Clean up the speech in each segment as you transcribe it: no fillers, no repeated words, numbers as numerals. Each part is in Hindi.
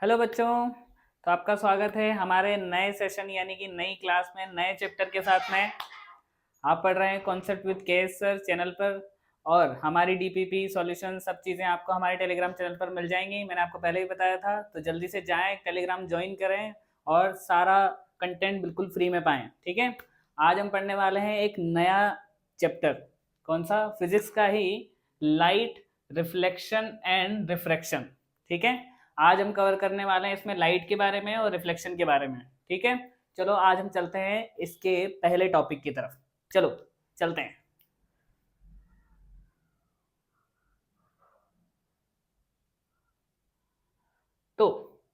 हेलो बच्चों। तो आपका स्वागत है हमारे नए सेशन यानी कि नई क्लास में नए चैप्टर के साथ में। आप पढ़ रहे हैं concept with KS sir channel पर, और हमारी डीपीपी सॉल्यूशन सब चीज़ें आपको हमारे टेलीग्राम चैनल पर मिल जाएंगी। मैंने आपको पहले ही बताया था, तो जल्दी से जाएं, टेलीग्राम ज्वाइन करें और सारा कंटेंट बिल्कुल फ्री में पाएं। ठीक है, आज हम पढ़ने वाले हैं एक नया चैप्टर। कौन सा? फिजिक्स का ही, लाइट, रिफ्लेक्शन एंड रिफ्रैक्शन। ठीक है, आज हम कवर करने वाले हैं इसमें लाइट के बारे में और रिफ्लेक्शन के बारे में। ठीक है, चलो आज हम चलते हैं इसके पहले टॉपिक की तरफ। चलो चलते हैं। तो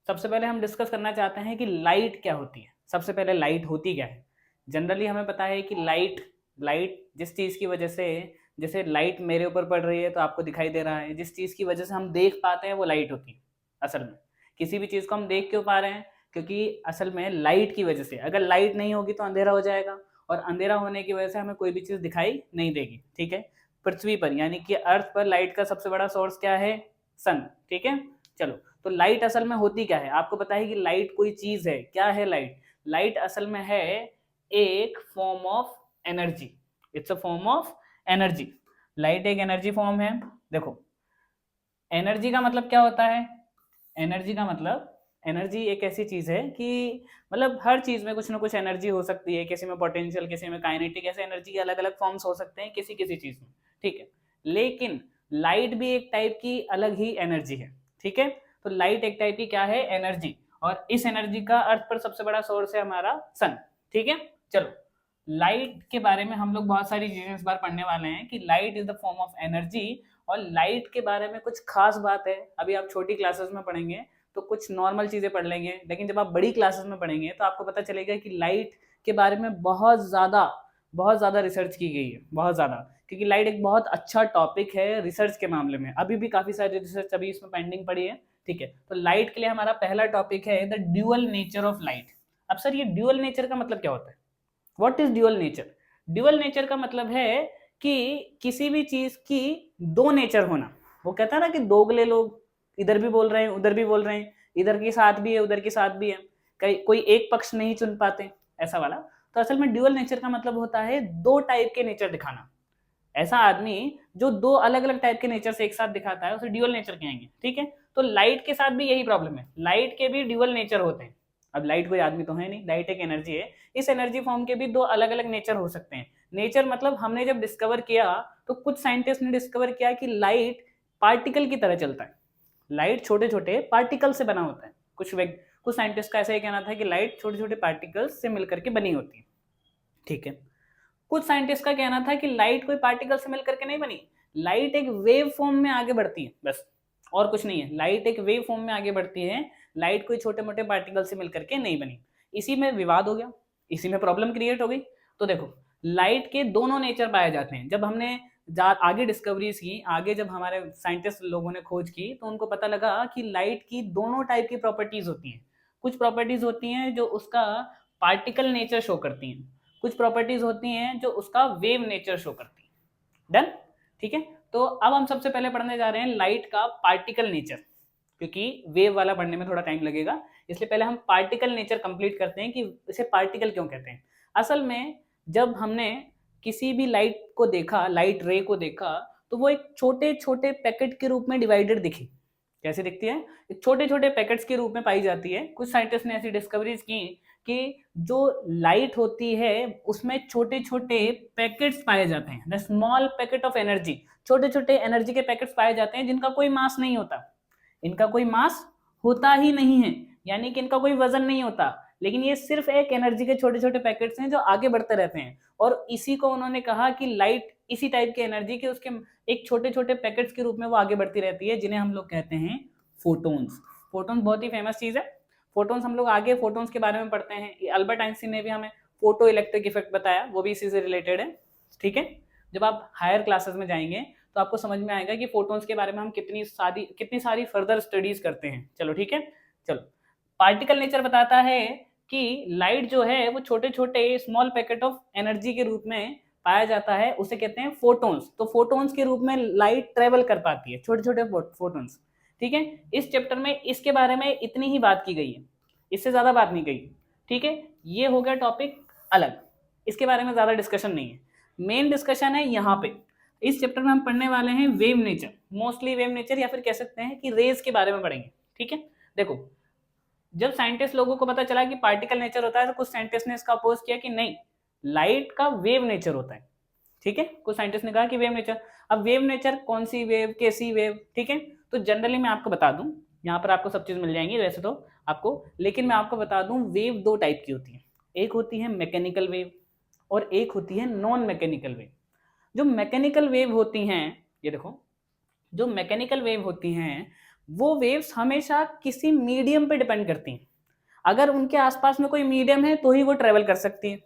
सबसे पहले हम डिस्कस करना चाहते हैं कि लाइट क्या होती है। सबसे पहले लाइट होती क्या है। जनरली हमें पता है कि लाइट लाइट जिस चीज़ की वजह से, जैसे लाइट मेरे ऊपर पड़ रही है तो आपको दिखाई दे रहा है, जिस चीज़ की वजह से हम देख पाते हैं वो लाइट होती है। असल में किसी भी चीज़ को हम देख क्यों पा रहे हैं? क्योंकि असल में लाइट की वजह से, अगर लाइट नहीं होगी तो अंधेरा हो जाएगा, और अंधेरा होने की वजह से हमें कोई भी चीज़ दिखाई नहीं देगी। ठीक है, पृथ्वी पर यानी कि अर्थ पर लाइट का सबसे बड़ा सोर्स क्या है? सन। ठीक है, चलो, तो लाइट असल में होती क्या है? आपको पता है कि लाइट कोई चीज है। क्या है लाइट? लाइट असल में है एक form of energy. It's a form of energy. Light एक एनर्जी फॉर्म है। देखो, एनर्जी का मतलब क्या होता है? एनर्जी का मतलब, एनर्जी एक ऐसी चीज है कि मतलब हर चीज में कुछ ना कुछ एनर्जी हो सकती है। किसी में पोटेंशियल, किसी में काइनेटिक, ऐसे एनर्जी के अलग अलग फॉर्म्स हो सकते हैं किसी किसी चीज में। ठीक है, लेकिन लाइट भी एक टाइप की अलग ही एनर्जी है। ठीक है, तो लाइट एक टाइप की क्या है? एनर्जी। और इस एनर्जी का अर्थ पर सबसे बड़ा सोर्स है हमारा सन। ठीक है, चलो, लाइट के बारे में हम लोग बहुत सारी चीजें इस बार पढ़ने वाले हैं कि light is the form of energy. और लाइट के बारे में कुछ खास बात है, अभी आप छोटी क्लासेस में पढ़ेंगे तो कुछ नॉर्मल चीजें पढ़ लेंगे, लेकिन जब आप बड़ी क्लासेस में पढ़ेंगे तो आपको पता चलेगा कि लाइट के बारे में बहुत ज्यादा रिसर्च की गई है, बहुत ज्यादा। क्योंकि लाइट एक बहुत अच्छा टॉपिक है रिसर्च के मामले में। अभी भी काफी सारी रिसर्च अभी इसमें पेंडिंग पड़ी है। ठीक है, तो लाइट के लिए हमारा पहला टॉपिक है the dual nature of light. अब सर, ये ड्यूअल नेचर का मतलब क्या होता है? What is dual nature? Dual nature का मतलब है कि किसी भी चीज की दो नेचर होना। वो कहता है ना कि दोगले लोग इधर भी बोल रहे हैं उधर भी बोल रहे हैं, इधर के साथ भी है उधर के साथ भी है, कई कोई एक पक्ष नहीं चुन पाते, ऐसा वाला। तो असल में ड्यूअल नेचर का मतलब होता है दो टाइप के नेचर दिखाना। ऐसा आदमी जो दो अलग अलग टाइप के नेचर से एक साथ दिखाता है उसे ड्यूअल नेचर कहेंगे। ठीक है, तो लाइट के साथ भी यही प्रॉब्लम है, लाइट के भी ड्यूअल नेचर होते हैं। अब लाइट कोई आदमी तो है नहीं, लाइट एक एनर्जी है। इस एनर्जी फॉर्म के भी दो अलग अलग नेचर हो सकते हैं। नेचर मतलब हमने जब डिस्कवर किया तो कुछ साइंटिस्ट ने डिस्कवर किया कि लाइट पार्टिकल की तरह चलता है। लाइट छोटे छोटे पार्टिकल से बना होता है। कुछ साइंटिस्ट का ऐसा ही कहना था कि लाइट छोटे छोटे पार्टिकल्स से मिलकर के बनी होती है। ठीक है, कुछ साइंटिस्ट का कहना था कि लाइट कोई पार्टिकल से मिलकर के नहीं बनी, लाइट एक वेव फॉर्म में आगे बढ़ती है, बस, और कुछ नहीं है। लाइट एक वेव फॉर्म में आगे बढ़ती है, लाइट कोई छोटे मोटे पार्टिकल से मिलकर के नहीं बनी। इसी में विवाद हो गया, इसी में प्रॉब्लम क्रिएट हो गई। तो देखो, लाइट के दोनों नेचर पाए जाते हैं। जब हमने आगे डिस्कवरीज की, आगे जब हमारे साइंटिस्ट लोगों ने खोज की, तो उनको पता लगा कि लाइट की दोनों टाइप की प्रॉपर्टीज होती हैं। कुछ प्रॉपर्टीज होती हैं जो उसका पार्टिकल नेचर शो करती हैं, कुछ प्रॉपर्टीज होती हैं जो उसका वेव नेचर शो करती है। डन? ठीक है, तो अब हम सबसे पहले पढ़ने जा रहे हैं लाइट का पार्टिकल नेचर, क्योंकि वेव वाला पढ़ने में थोड़ा टाइम लगेगा, इसलिए पहले हम पार्टिकल नेचर कंप्लीट करते हैं कि इसे पार्टिकल क्यों कहते हैं। असल में जब हमने किसी भी लाइट को देखा, लाइट रे को देखा, तो वो एक छोटे छोटे पैकेट के रूप में डिवाइडेड दिखी। कैसे दिखती है? एक छोटे छोटे पैकेट्स के रूप में पाई जाती है। कुछ साइंटिस्ट ने ऐसी डिस्कवरीज की कि जो लाइट होती है उसमें छोटे छोटे पैकेट्स पाए जाते हैं, the small packet of energy. छोटे छोटे एनर्जी के पैकेट्स पाए जाते हैं जिनका कोई मास नहीं होता, इनका कोई मास होता ही नहीं है, यानी कि इनका कोई वजन नहीं होता, लेकिन ये सिर्फ एक एनर्जी के छोटे छोटे पैकेट्स हैं जो आगे बढ़ते रहते हैं। और इसी को उन्होंने कहा कि लाइट इसी टाइप की एनर्जी के उसके एक छोटे छोटे पैकेट्स के रूप में वो आगे बढ़ती रहती है, जिन्हें हम लोग कहते हैं फोटोन्स। फोटोन बहुत ही फेमस चीज है। फोटोन्स हम लोग आगे फोटोन्स के बारे में पढ़ते हैं। अल्बर्ट आइंस्टीन ने भी हमें फोटो इलेक्ट्रिक इफेक्ट बताया, वो भी इसी से रिलेटेड है। ठीक है, जब आप हायर क्लासेस में जाएंगे तो आपको समझ में आएगा कि फोटोन्स के बारे में हम कितनी सारी फर्दर स्टडीज करते हैं। चलो ठीक है, चलो, पार्टिकल नेचर बताता है कि लाइट जो है वो छोटे छोटे स्मॉल पैकेट ऑफ एनर्जी के रूप में पाया जाता है, उसे कहते हैं फोटोन्स। तो फोटोन्स के रूप में लाइट ट्रेवल कर पाती है, छोटे छोटे फोटोन्स। ठीक है। इस चैप्टर में इसके बारे में इतनी ही बात की गई है, इससे ज्यादा बात नहीं गई, ठीक है। ये हो गया टॉपिक अलग, इसके बारे में ज्यादा डिस्कशन नहीं है। मेन डिस्कशन है यहाँ पे, इस चैप्टर में हम पढ़ने वाले हैं wave nature, mostly wave nature, या फिर कह सकते हैं कि रेज के बारे में पढ़ेंगे, ठीक है। देखो, जब साइंटिस्ट लोगों को पता चला कि पार्टिकल नेचर होता है तो कुछ साइंटिस्ट ने इसका अपोज किया कि नहीं, लाइट का वेव नेचर होता है, ठीक है। कुछ साइंटिस्ट ने कहा कि वेव नेचर, अब वेव नेचर कौन सी वेव, कैसी वेव, ठीक है। तो जनरली मैं आपको बता दूं, यहाँ पर आपको सब चीज मिल जाएंगी वैसे तो आपको, लेकिन मैं आपको बता दूं वेव दो टाइप की होती है, एक होती है मैकेनिकल वेव और एक होती है नॉन मैकेनिकल वेव। जो मैकेनिकल वेव होती हैं, ये देखो, जो मैकेनिकल वेव होती हैं वो वेव्स हमेशा किसी मीडियम पे डिपेंड करती हैं, अगर उनके आसपास में कोई मीडियम है तो ही वो ट्रेवल कर सकती है,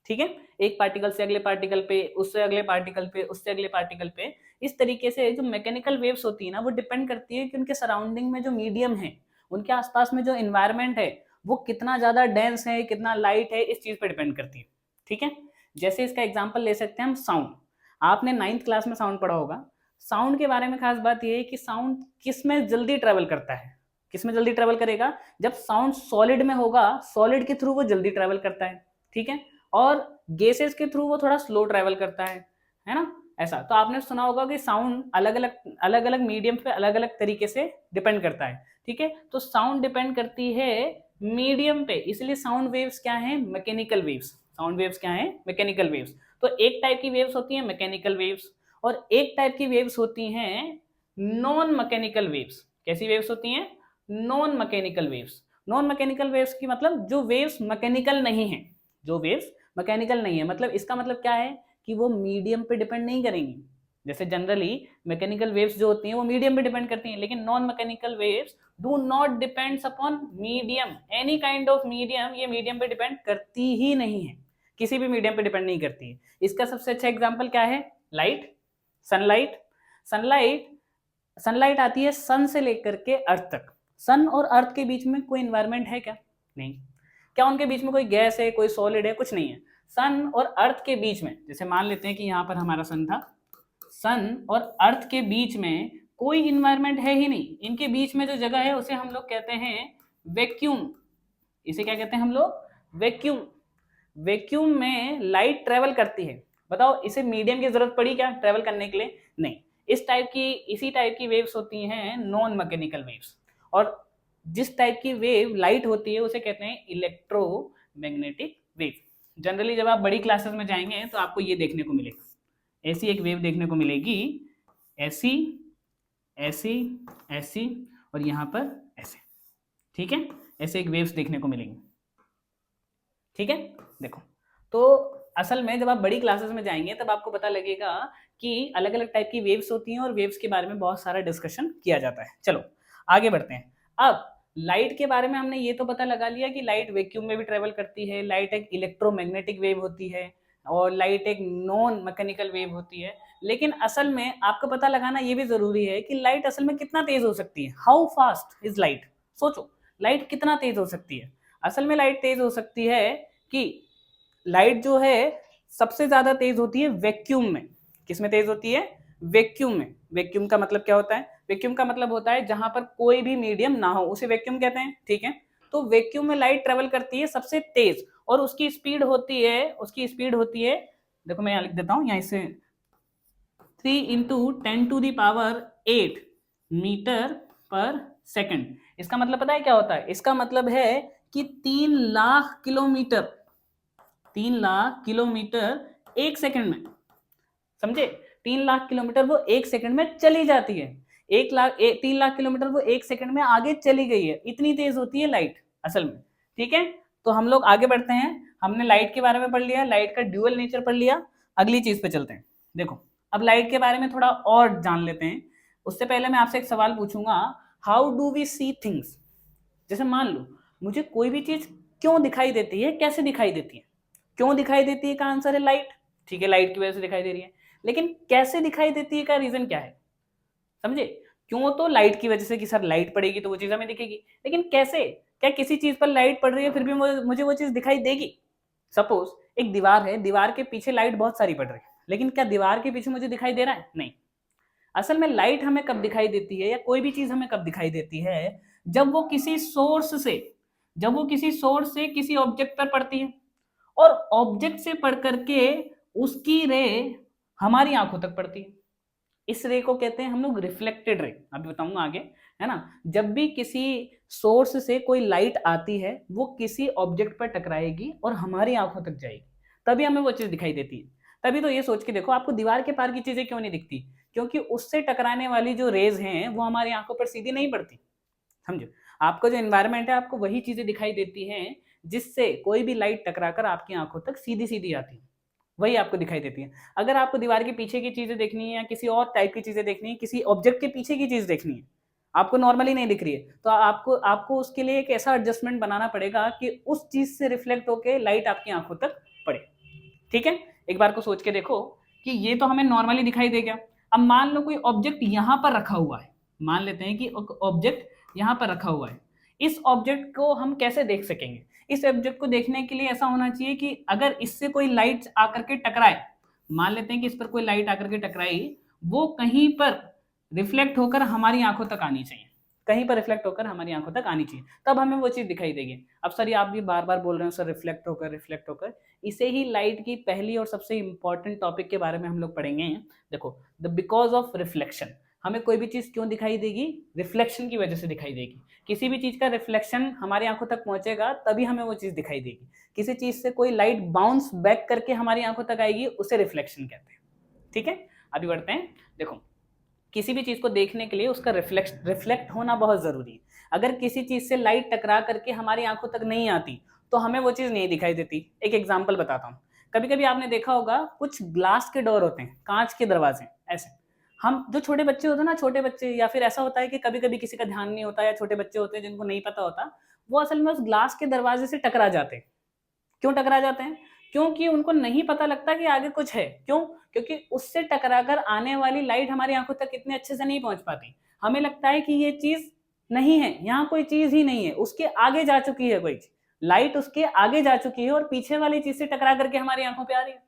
ठीक है। एक पार्टिकल से अगले पार्टिकल पे, उससे अगले पार्टिकल पे, उससे अगले पार्टिकल पे, इस तरीके से जो मैकेनिकल वेव्स होती है ना, वो डिपेंड करती है कि उनके सराउंडिंग में जो मीडियम है, उनके आसपास में जो इन्वायरमेंट है वो कितना ज्यादा डेंस है, कितना लाइट है, इस चीज पे डिपेंड करती है, ठीक है। जैसे इसका एग्जाम्पल ले सकते हैं हम साउंड, आपने 9th क्लास में साउंड पढ़ा होगा। साउंड के बारे में खास बात यह है कि साउंड किस में जल्दी ट्रेवल करता है, किस में जल्दी ट्रेवल करेगा, जब साउंड सॉलिड में होगा, सॉलिड के थ्रू वो जल्दी ट्रेवल करता है, ठीक है, और गैसेस के थ्रू वो थोड़ा स्लो ट्रेवल करता है ना। ऐसा तो आपने सुना होगा कि साउंड अलग अलग मीडियम पे अलग अलग तरीके से डिपेंड करता है, ठीक है। तो साउंड डिपेंड करती है मीडियम पे, इसलिए साउंड वेव्स क्या है, मैकेनिकल वेव्स। साउंड वेव्स क्या है, मैकेनिकल वेव्स। तो एक टाइप की वेव्स होती है मैकेनिकल वेव्स और एक टाइप की वेव्स होती हैं नॉन मैकेनिकल वेव्स। कैसी वेव्स होती हैं, non mechanical waves. Non mechanical waves की मतलब जो वेव्स मैकेनिकल नहीं है, जो वेव्स मैकेनिकल नहीं है, मतलब इसका मतलब क्या है कि वो मीडियम पे डिपेंड नहीं करेंगी। जैसे जनरली मैकेनिकल वेव्स जो होती हैं वो मीडियम पे डिपेंड करती हैं, लेकिन non mechanical waves do not depends upon medium, any kind of medium, ये मीडियम पे डिपेंड करती ही नहीं है, किसी भी मीडियम पे डिपेंड नहीं करती है। इसका सबसे अच्छा एग्जांपल क्या है, लाइट, सनलाइट। सनलाइट सनलाइट आती है सन से लेकर के अर्थ तक। सन और अर्थ के बीच में कोई इन्वायरमेंट है क्या, नहीं। क्या उनके बीच में कोई गैस है, कोई सॉलिड है, कुछ नहीं है। सन और अर्थ के बीच में, जैसे मान लेते हैं कि यहाँ पर हमारा सन था, सन और अर्थ के बीच में कोई इन्वायरमेंट है ही नहीं, इनके बीच में जो जगह है उसे हम लोग कहते हैं वैक्यूम। इसे क्या कहते हैं हम लोग, वैक्यूम। वैक्यूम में लाइट ट्रेवल करती है, बताओ इसे मीडियम की जरूरत पड़ी क्या ट्रेवल करने के लिए, नहीं। इसी टाइप की वेव्स होती हैं नॉन मैकेनिकल वेव्स, और जिस टाइप की वेव लाइट होती है उसे कहते हैं इलेक्ट्रोमैग्नेटिक वेव। जनरली जब आप बड़ी क्लासेस में जाएंगे तो आपको ये देखने को मिलेगा, ऐसी एक वेव देखने को मिलेगी, ऐसी ऐसी ऐसी और यहाँ पर ऐसे, ठीक है, ऐसे एक वेव्स देखने को मिलेंगी, ठीक है। देखो, तो असल में जब आप बड़ी क्लासेस में जाएंगे तब आपको पता लगेगा कि अलग अलग टाइप की वेव्स होती हैं और वेव्स के बारे में बहुत सारा डिस्कशन किया जाता है। चलो आगे बढ़ते हैं। अब लाइट के बारे में हमने ये तो पता लगा लिया कि लाइट वैक्यूम में भी ट्रेवल करती है, लाइट एक इलेक्ट्रोमैग्नेटिक वेव होती है और लाइट एक नॉन मैकेनिकल वेव होती है। लेकिन असल में आपको पता लगाना ये भी जरूरी है कि लाइट असल में कितना तेज हो सकती है, हाउ फास्ट इज लाइट। सोचो लाइट कितना तेज हो सकती है। असल में लाइट तेज हो सकती है कि लाइट जो है सबसे ज्यादा तेज होती है वैक्यूम में। किस में तेज होती है, वैक्यूम में। वैक्यूम का मतलब क्या होता है, वैक्यूम का मतलब होता है जहां पर कोई भी मीडियम ना हो, उसे वैक्यूम कहते हैं, ठीक है। तो वैक्यूम में लाइट ट्रेवल करती है सबसे तेज और उसकी स्पीड होती है, देखो मैं यहाँ लिख देता हूँ, यहाँ से 3 × 10⁸ मीटर पर सेकंड। इसका मतलब पता है क्या होता है, इसका मतलब है कि 3 लाख किलोमीटर एक सेकंड में, समझे। 3 लाख किलोमीटर वो एक सेकंड में चली जाती है। 3 लाख किलोमीटर वो एक सेकंड में आगे चली गई है, इतनी तेज होती है लाइट असल में, ठीक है। तो हम लोग आगे बढ़ते हैं, हमने लाइट के बारे में पढ़ लिया, लाइट का ड्यूअल नेचर पढ़ लिया, अगली चीज पे चलते हैं। देखो अब लाइट के बारे में थोड़ा और जान लेते हैं। उससे पहले मैं आपसे एक सवाल पूछूंगा, how do we see things. जैसे मान लो मुझे कोई भी चीज क्यों दिखाई देती है, कैसे दिखाई देती है, क्यों दिखाई देती है का आंसर है लाइट, ठीक है, लाइट की वजह से दिखाई दे रही है। लेकिन कैसे दिखाई देती है का रीजन क्या है, समझे। क्यों तो लाइट की वजह से कि सर लाइट पड़ेगी तो वो चीज हमें दिखेगी, लेकिन कैसे, क्या किसी चीज पर लाइट पड़ रही है फिर भी मुझे वो चीज दिखाई देगी। सपोज एक दीवार है, दीवार के पीछे लाइट बहुत सारी पड़ रही है, लेकिन क्या दीवार के पीछे मुझे दिखाई दे रहा है, नहीं। असल में लाइट हमें कब दिखाई देती है या कोई भी चीज हमें कब दिखाई देती है, जब वो किसी सोर्स से किसी ऑब्जेक्ट पर पड़ती है और ऑब्जेक्ट से पढ़ करके उसकी रे हमारी आंखों तक पड़ती है। इस रे को कहते हैं हम लोग रिफ्लेक्टेड रे, अभी बताऊंगा आगे, है ना। जब भी किसी सोर्स से कोई लाइट आती है वो किसी ऑब्जेक्ट पर टकराएगी और हमारी आंखों तक जाएगी, तभी हमें वो चीज दिखाई देती है। तभी तो ये सोच के देखो, आपको दीवार के पार की चीजें क्यों नहीं दिखती, क्योंकि उससे टकराने वाली जो रेज हैं वो हमारी आंखों पर सीधी नहीं पड़ती। समझो, आपको जो एनवायरमेंट है आपको वही चीजें दिखाई देती हैं जिससे कोई भी लाइट टकराकर आपकी आंखों तक सीधी सीधी आती है, वही आपको दिखाई देती है। अगर आपको दीवार के पीछे की चीजें देखनी है या किसी और टाइप की चीजें देखनी है, किसी ऑब्जेक्ट के पीछे की चीज देखनी है, आपको नॉर्मली नहीं दिख रही है, तो आपको उसके लिए एक ऐसा एडजस्टमेंट बनाना पड़ेगा कि उस चीज से रिफ्लेक्ट होकर लाइट आपकी आंखों तक पड़े। ठीक है, एक बार को सोच के देखो कि ये तो हमें नॉर्मली दिखाई देगा। अब मान लो कोई ऑब्जेक्ट यहां पर रखा हुआ है, मान लेते हैं कि ऑब्जेक्ट यहां पर रखा हुआ है, इस ऑब्जेक्ट को हम कैसे देख सकेंगे? इस ऑब्जेक्ट को देखने के लिए ऐसा होना चाहिए कि अगर इससे कोई लाइट आकर के टकराए, मान लेते हैं कि इस पर कोई लाइट आकर के टकराई, वो कहीं पर रिफ्लेक्ट होकर हमारी आंखों तक आनी चाहिए, कहीं पर रिफ्लेक्ट होकर हमारी आंखों तक आनी चाहिए, तब हमें वो चीज दिखाई देगी। अब सर ये आप भी बार बार बोल रहे हो सर रिफ्लेक्ट होकर, इसे ही लाइट की पहली और सबसे इंपॉर्टेंट टॉपिक के बारे में हम लोग पढ़ेंगे। देखो, द बिकॉज ऑफ रिफ्लेक्शन, हमें कोई भी चीज क्यों दिखाई देगी? रिफ्लेक्शन की वजह से दिखाई देगी। किसी भी चीज का रिफ्लेक्शन हमारी आंखों तक पहुंचेगा तभी हमें वो चीज दिखाई देगी। किसी चीज से कोई लाइट बाउंस बैक करके हमारी आंखों तक आएगी, उसे रिफ्लेक्शन कहते हैं। ठीक है, अभी बढ़ते हैं। देखो, किसी भी चीज को देखने के लिए उसका रिफ्लेक्ट होना बहुत जरूरी है। अगर किसी चीज से लाइट टकरा करके हमारी आंखों तक नहीं आती तो हमें वो चीज नहीं दिखाई देती। एक एग्जांपल बताता हूँ। कभी कभी आपने देखा होगा कुछ ग्लास के डोर होते हैं, कांच के दरवाजे, ऐसे हम जो छोटे बच्चे होते हैं ना, छोटे बच्चे, या फिर ऐसा होता है कि कभी कभी किसी का ध्यान नहीं होता या छोटे बच्चे होते हैं जिनको नहीं पता होता, वो असल में उस ग्लास के दरवाजे से टकरा जाते हैं। क्यों टकरा जाते हैं? क्योंकि उनको नहीं पता लगता कि आगे कुछ है। क्यों? क्योंकि उससे टकराकर आने वाली लाइट हमारी आंखों तक इतने अच्छे से नहीं पहुंच पाती। हमें लगता है कि ये चीज नहीं है, यहाँ कोई चीज ही नहीं है, उसके आगे जा चुकी है कोई चीज, लाइट उसके आगे जा चुकी है और पीछे वाली चीज से टकरा करके हमारी आंखों पे आ रही है।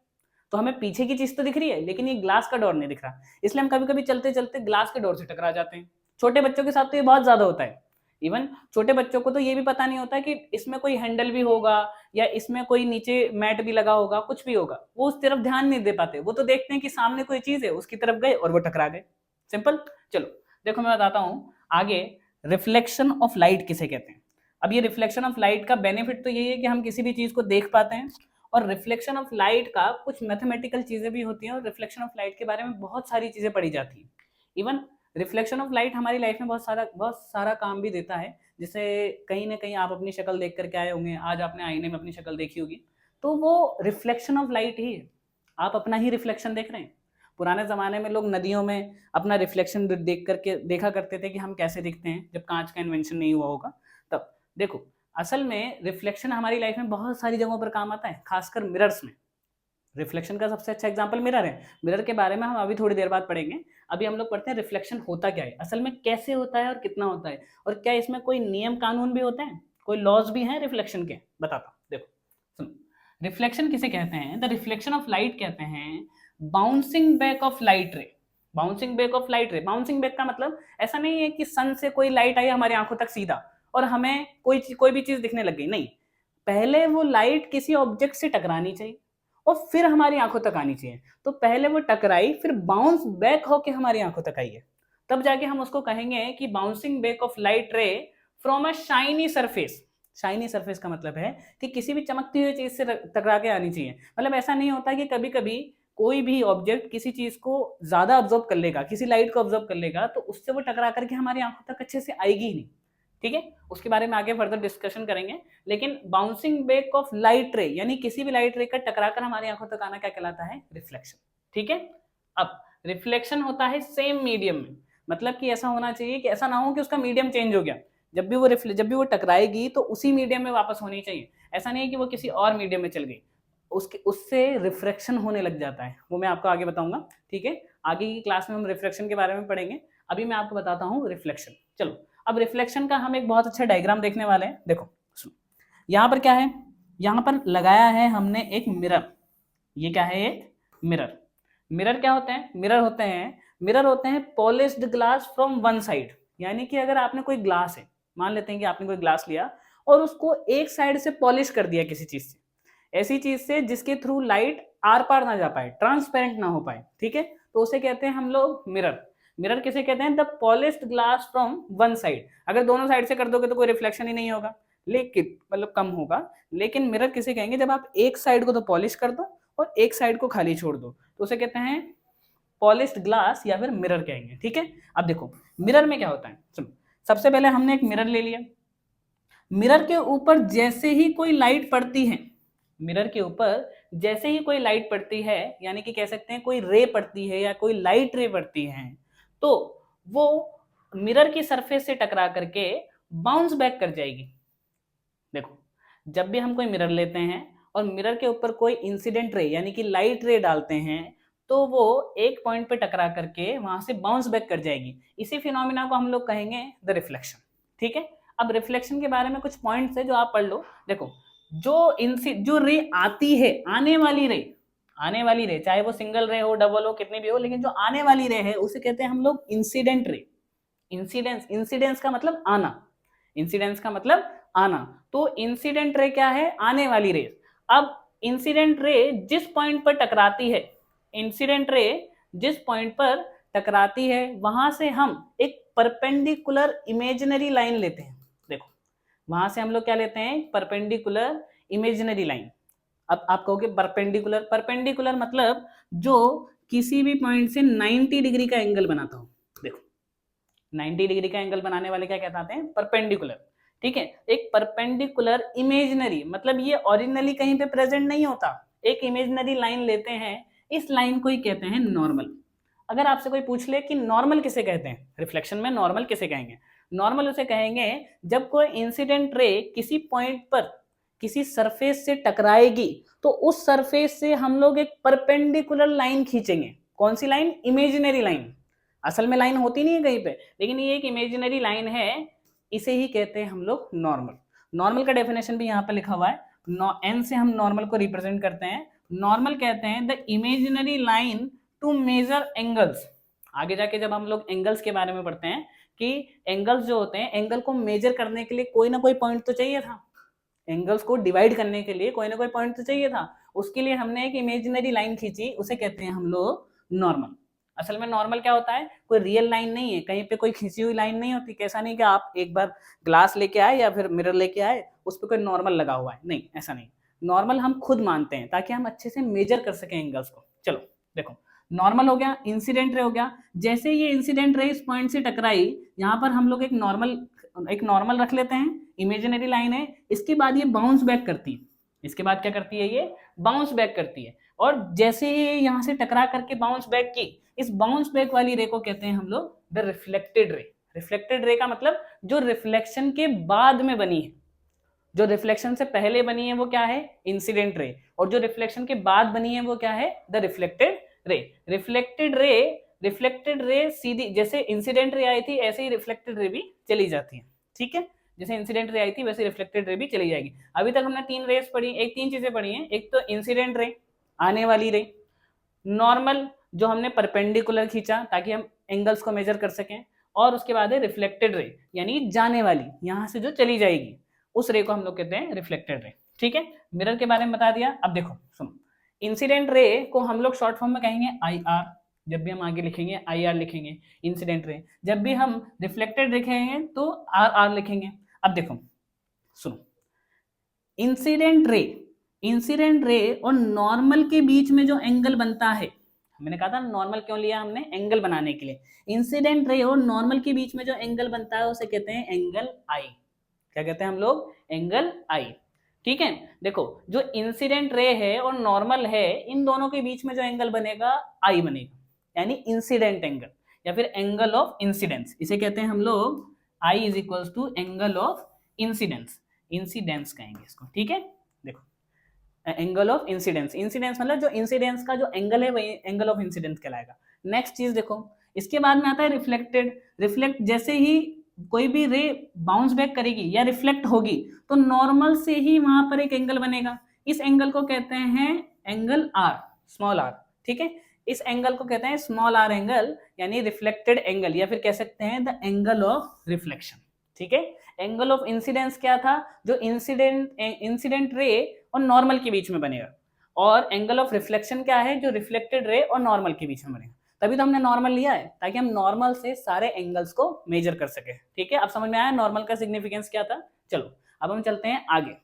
तो हमें पीछे की चीज तो दिख रही है लेकिन ये ग्लास का डोर नहीं दिख रहा, इसलिए हम कभी कभी चलते चलते ग्लास के डोर से टकरा जाते हैं। छोटे बच्चों के साथ तो ये बहुत ज्यादा होता है। इवन छोटे बच्चों को तो ये भी पता नहीं होता कि इसमें कोई हैंडल भी होगा या इसमें कोई नीचे मैट भी लगा होगा, कुछ भी होगा, वो उस तरफ ध्यान नहीं दे पाते। वो तो देखते हैं कि सामने कोई चीज है, उसकी तरफ गए और वो टकरा गए। सिंपल। चलो देखो, मैं बताता हूं आगे रिफ्लेक्शन ऑफ लाइट किसे कहते हैं। अब ये रिफ्लेक्शन ऑफ लाइट का बेनिफिट तो यही है कि हम किसी भी चीज को देख पाते हैं, और रिफ्लेक्शन ऑफ लाइट का कुछ मैथमेटिकल चीजें भी होती हैं, और रिफ्लेक्शन ऑफ लाइट के बारे में बहुत सारी चीजें पढ़ी जाती हैं। इवन रिफ्लेक्शन ऑफ लाइट हमारी लाइफ में बहुत सारा काम भी देता है। जैसे कहीं ना कहीं आप अपनी शक्ल देख करके आए होंगे, आज आपने आईने में अपनी शक्ल देखी होगी, तो वो रिफ्लेक्शन ऑफ लाइट ही है। आप अपना ही रिफ्लेक्शन देख रहे हैं। पुराने जमाने में लोग नदियों में अपना रिफ्लेक्शन देख करके देखा करते थे कि हम कैसे दिखते हैं, जब कांच का इन्वेंशन नहीं हुआ होगा तब। देखो, असल में रिफ्लेक्शन हमारी लाइफ में बहुत सारी जगहों पर काम आता है, खासकर मिरर्स में। रिफ्लेक्शन का सबसे अच्छा एग्जांपल मिरर है। मिरर के बारे में हम अभी थोड़ी देर बाद पढ़ेंगे। अभी हम लोग पढ़ते हैं रिफ्लेक्शन होता क्या है, असल में कैसे होता है और कितना होता है, और क्या इसमें कोई नियम कानून भी होते हैं, कोई लॉज भी हैं रिफ्लेक्शन के, बताता हूँ। देखो सुनो, रिफ्लेक्शन किसे कहते हैं? द रिफ्लेक्शन ऑफ लाइट कहते हैं बाउंसिंग बैक ऑफ लाइट रे। बाउंसिंग बैक ऑफ लाइट रे, बाउंसिंग बैक का मतलब ऐसा नहीं है कि सन से कोई लाइट आई हमारी आंखों तक सीधा और हमें कोई भी चीज दिखने लग गई, नहीं। पहले वो लाइट किसी ऑब्जेक्ट से टकरानी चाहिए और फिर हमारी आंखों तक आनी चाहिए। तो पहले वो टकराई, फिर बाउंस बैक होके हमारी आंखों तक आई है, तब जाके हम उसको कहेंगे कि बाउंसिंग बैक ऑफ लाइट रे from a shiny surface. Shiny surface का मतलब है कि किसी भी चमकती हुई चीज से टकरा के आनी चाहिए। मतलब ऐसा नहीं होता कि कभी कभी कोई भी ऑब्जेक्ट किसी चीज को ज्यादा ऑब्जर्व कर लेगा, किसी लाइट को ऑब्जर्व कर लेगा, तो उससे वो टकरा करके हमारी आंखों तक अच्छे से आएगी ही नहीं। ठीक है, उसके बारे में आगे फर्दर डिस्कशन करेंगे। लेकिन बाउंसिंग बैक ऑफ लाइट रे यानी किसी भी लाइट रे का टकराकर हमारी आंखों तक आना क्या कहलाता है? रिफ्लेक्शन। ठीक है, अब रिफ्लेक्शन होता है सेम मीडियम में। मतलब कि ऐसा होना चाहिए कि ऐसा ना हो कि उसका मीडियम चेंज हो गया, जब भी वो टकराएगी तो उसी मीडियम में वापस होनी चाहिए। ऐसा नहीं कि वो किसी और मीडियम में चल गई, उससे रिफ्रेक्शन होने लग जाता है। वो मैं आपको आगे बताऊंगा। ठीक है, आगे की क्लास में हम रिफ्लेक्शन के बारे में पढ़ेंगे। अभी मैं आपको बताता हूँ रिफ्लेक्शन। चलो, अब रिफ्लेक्शन का हम एक बहुत अच्छा डायग्राम देखने वाले हैं। देखो सुनो, यहाँ पर क्या है? यहाँ पर लगाया है हमने एक मिरर। ये क्या है? एक मिरर। मिरर क्या होते हैं? मिरर होते हैं मिरर होते हैं polished glass from one side, यानी कि अगर आपने कोई ग्लास है, मान लेते हैं कि आपने कोई ग्लास लिया और उसको एक साइड से पॉलिश कर दिया किसी चीज से, ऐसी चीज से जिसके थ्रू लाइट आर पार ना जा पाए, ट्रांसपेरेंट ना हो पाए, ठीक है, तो उसे कहते हैं हम लोग मिरर। मिरर किसे कहते हैं? The polished glass from one side. अगर दोनों साइड से कर दोगे तो कोई रिफ्लेक्शन ही नहीं होगा, लेकिन मतलब कम होगा। लेकिन मिरर किसे कहेंगे? जब आप एक साइड को तो पॉलिश कर दो और एक साइड को खाली छोड़ दो, तो उसे कहते हैं पॉलिश्ड ग्लास या फिर मिरर कहेंगे, ठीक है। अब देखो मिरर में क्या होता है, सुनो। सबसे पहले हमने एक मिरर ले लिया, मिरर के ऊपर जैसे ही कोई लाइट पड़ती है, मिरर के ऊपर जैसे ही कोई लाइट पड़ती है, यानी कि कह सकते हैं कोई रे पड़ती है या कोई लाइट रे पड़ती है, तो वो मिरर की सरफेस से टकरा करके बाउंस बैक कर जाएगी। देखो जब भी हम कोई मिरर लेते हैं और मिरर के ऊपर कोई इंसिडेंट रे यानी कि लाइट रे डालते हैं, तो वो एक पॉइंट पे टकरा करके वहां से बाउंस बैक कर जाएगी। इसी फिनोमिना को हम लोग कहेंगे द रिफ्लेक्शन, ठीक है। अब रिफ्लेक्शन के बारे में कुछ पॉइंट्स है जो आप पढ़ लो। देखो जो रे आती है, आने वाली रे चाहे वो सिंगल रे हो, डबल हो, कितनी भी हो, लेकिन जो आने वाली रे है उसे कहते हैं हम लोग इंसिडेंट रे। इंसिडेंस का मतलब आना, इंसिडेंस का मतलब आना। तो इंसिडेंट रे क्या है? आने वाली रे। अब इंसिडेंट रे जिस पॉइंट पर टकराती है, इंसिडेंट रे जिस पॉइंट पर टकराती है वहां से हम एक परपेंडिकुलर इमेजिनरी लाइन लेते हैं। देखो वहां से हम लोग क्या लेते हैं? Perpendicular imaginary line. अब आप कहोगे परपेंडिकुलर, परपेंडिकुलर मतलब जो किसी भी पॉइंट से 90 डिग्री का एंगल बनाता हो। देखो 90 डिग्री का एंगल बनाने वाले क्या कहलाते हैं? परपेंडिकुलर, ठीक है। एक परपेंडिकुलर इमेजिनरी मतलब ये ओरिजिनली कहीं पे प्रेजेंट नहीं होता, एक इमेजिनरी लाइन लेते हैं, इस लाइन को ही कहते हैं नॉर्मल। अगर आपसे कोई पूछ ले कि नॉर्मल किसे कहते हैं, रिफ्लेक्शन में नॉर्मल किसे कहेंगे? नॉर्मल उसे कहेंगे जब कोई इंसिडेंट रे किसी पॉइंट पर किसी सरफेस से टकराएगी तो उस सरफेस से हम लोग एक परपेंडिकुलर लाइन खींचेंगे। कौन सी लाइन? Imaginary line. असल में लाइन होती नहीं है कहीं पे, लेकिन ये एक इमेजिनरी लाइन है, इसे ही कहते हैं हम लोग नॉर्मल। नॉर्मल का डेफिनेशन भी यहाँ पर लिखा हुआ है, एन से हम नॉर्मल को रिप्रेजेंट करते हैं। नॉर्मल कहते हैं the imaginary line to measure angles. आगे जाके जब हम लोग एंगल्स के बारे में पढ़ते हैं कि एंगल्स जो होते हैं, एंगल को मेजर करने के लिए कोई ना कोई पॉइंट तो चाहिए था, एंगल्स को डिवाइड करने के लिए कोई ना कोई पॉइंट तो चाहिए था, उसके लिए हमने एक इमेजिनरी लाइन खींची, उसे कहते हैं हम लोग नॉर्मल। असल में नॉर्मल क्या होता है? कोई रियल लाइन नहीं है, कहीं पे कोई खींची हुई लाइन नहीं होती। कैसा नहीं कि आप एक बार ग्लास लेके आए या फिर मिरर लेके आए, उस पर कोई नॉर्मल लगा हुआ है, नहीं, ऐसा नहीं। नॉर्मल हम खुद मानते हैं ताकि हम अच्छे से मेजर कर सकें एंगल्स को। चलो देखो नॉर्मल हो गया, इंसिडेंट रे हो गया। जैसे ये इंसिडेंट रे इस पॉइंट से टकराई, यहाँ पर हम लोग एक नॉर्मल रख लेते हैं, इमेजिनरी लाइन है। इसके बाद ये बाउंस बैक करती है, इसके बाद क्या करती है? ये बाउंस बैक करती है। और जैसे ही यहाँ से टकरा करके बाउंस बैक की, इस बाउंस बैक वाली रे को कहते हैं हम लोग the reflected ray. Reflected ray का मतलब जो रिफ्लेक्शन के बाद में बनी है, जो रिफ्लेक्शन से पहले बनी है वो क्या है? Incident ray. और जो रिफ्लेक्शन के बाद बनी है वो क्या है? The reflected ray. Reflected ray सीधी, जैसे इंसिडेंट रे आई थी ऐसे ही रिफ्लेक्टेड रे भी चली जाती है, ठीक है। जैसे इंसिडेंट रे आई थी वैसे रिफ्लेक्टेड रे भी चली जाएगी। अभी तक हमने तीन रेस पढ़ी, तीन चीजें पढ़ी हैं। एक तो इंसिडेंट रे, आने वाली रे। नॉर्मल जो हमने परपेंडिकुलर खींचा ताकि हम एंगल्स को मेजर कर सकें। और उसके बाद है रिफ्लेक्टेड रे, यानी जाने वाली, यहां से जो चली जाएगी, उस रे को हम लोग कहते हैं रिफ्लेक्टेड रे, ठीक है। मिरर के बारे में बता दिया। अब देखो सुनो, इंसिडेंट रे को हम लोग शॉर्ट फॉर्म में कहेंगे आई आर, जब भी हम आगे लिखेंगे आई आर लिखेंगे इंसिडेंट रे। जब भी हम रिफ्लेक्टेड लिखेंगे तो आर आर लिखेंगे। अब देखो सुनो, इंसिडेंट रे और नॉर्मल के बीच में जो एंगल बनता है, मैंने कहा था नॉर्मल क्यों लिया हमने? एंगल बनाने के लिए। इंसिडेंट रे और नॉर्मल के बीच में जो एंगल बनता है उसे कहते हैं एंगल आई। क्या कहते हैं हम लोग? एंगल आई, ठीक है। देखो जो इंसिडेंट रे है और नॉर्मल है, इन दोनों के बीच में जो एंगल बनेगा आई बनेगा, यानी इंसिडेंट एंगल या फिर एंगल ऑफ इंसिडेंस। इसे कहते हैं हम लोग i is equals to angle of incidence, incidence कहेंगे इसको, ठीक है। देखो एंगल ऑफ इंसिडेंस, इंसिडेंस मतलब जो इंसिडेंस का जो एंगल है वही एंगल ऑफ इंसिडेंस कहलाएगा। नेक्स्ट चीज देखो, इसके बाद में आता है रिफ्लेक्टेड। रिफ्लेक्ट, जैसे ही कोई भी रे बाउंस बैक करेगी या रिफ्लेक्ट होगी तो नॉर्मल से ही वहां पर एक एंगल बनेगा, इस एंगल को कहते हैं एंगल आर, स्मॉल आर, ठीक है। इस एंगल को कहते हैं स्मॉल आर एंगल, यानी रिफ्लेक्टेड एंगल, या फिर कह सकते हैं द एंगल ऑफ रिफ्लेक्शन। ठीक है, एंगल ऑफ इंसिडेंस क्या था, जो इंसिडेंट रे और नॉर्मल के बीच में बनेगा, और एंगल ऑफ रिफ्लेक्शन क्या है, जो रिफ्लेक्टेड रे और नॉर्मल के बीच में बनेगा। तभी तो हमने नॉर्मल लिया है, ताकि हम नॉर्मल से सारे एंगल्स को मेजर कर सके। ठीक है, अब समझ में आया नॉर्मल का सिग्निफिकेंस क्या था। चलो अब हम चलते हैं आगे।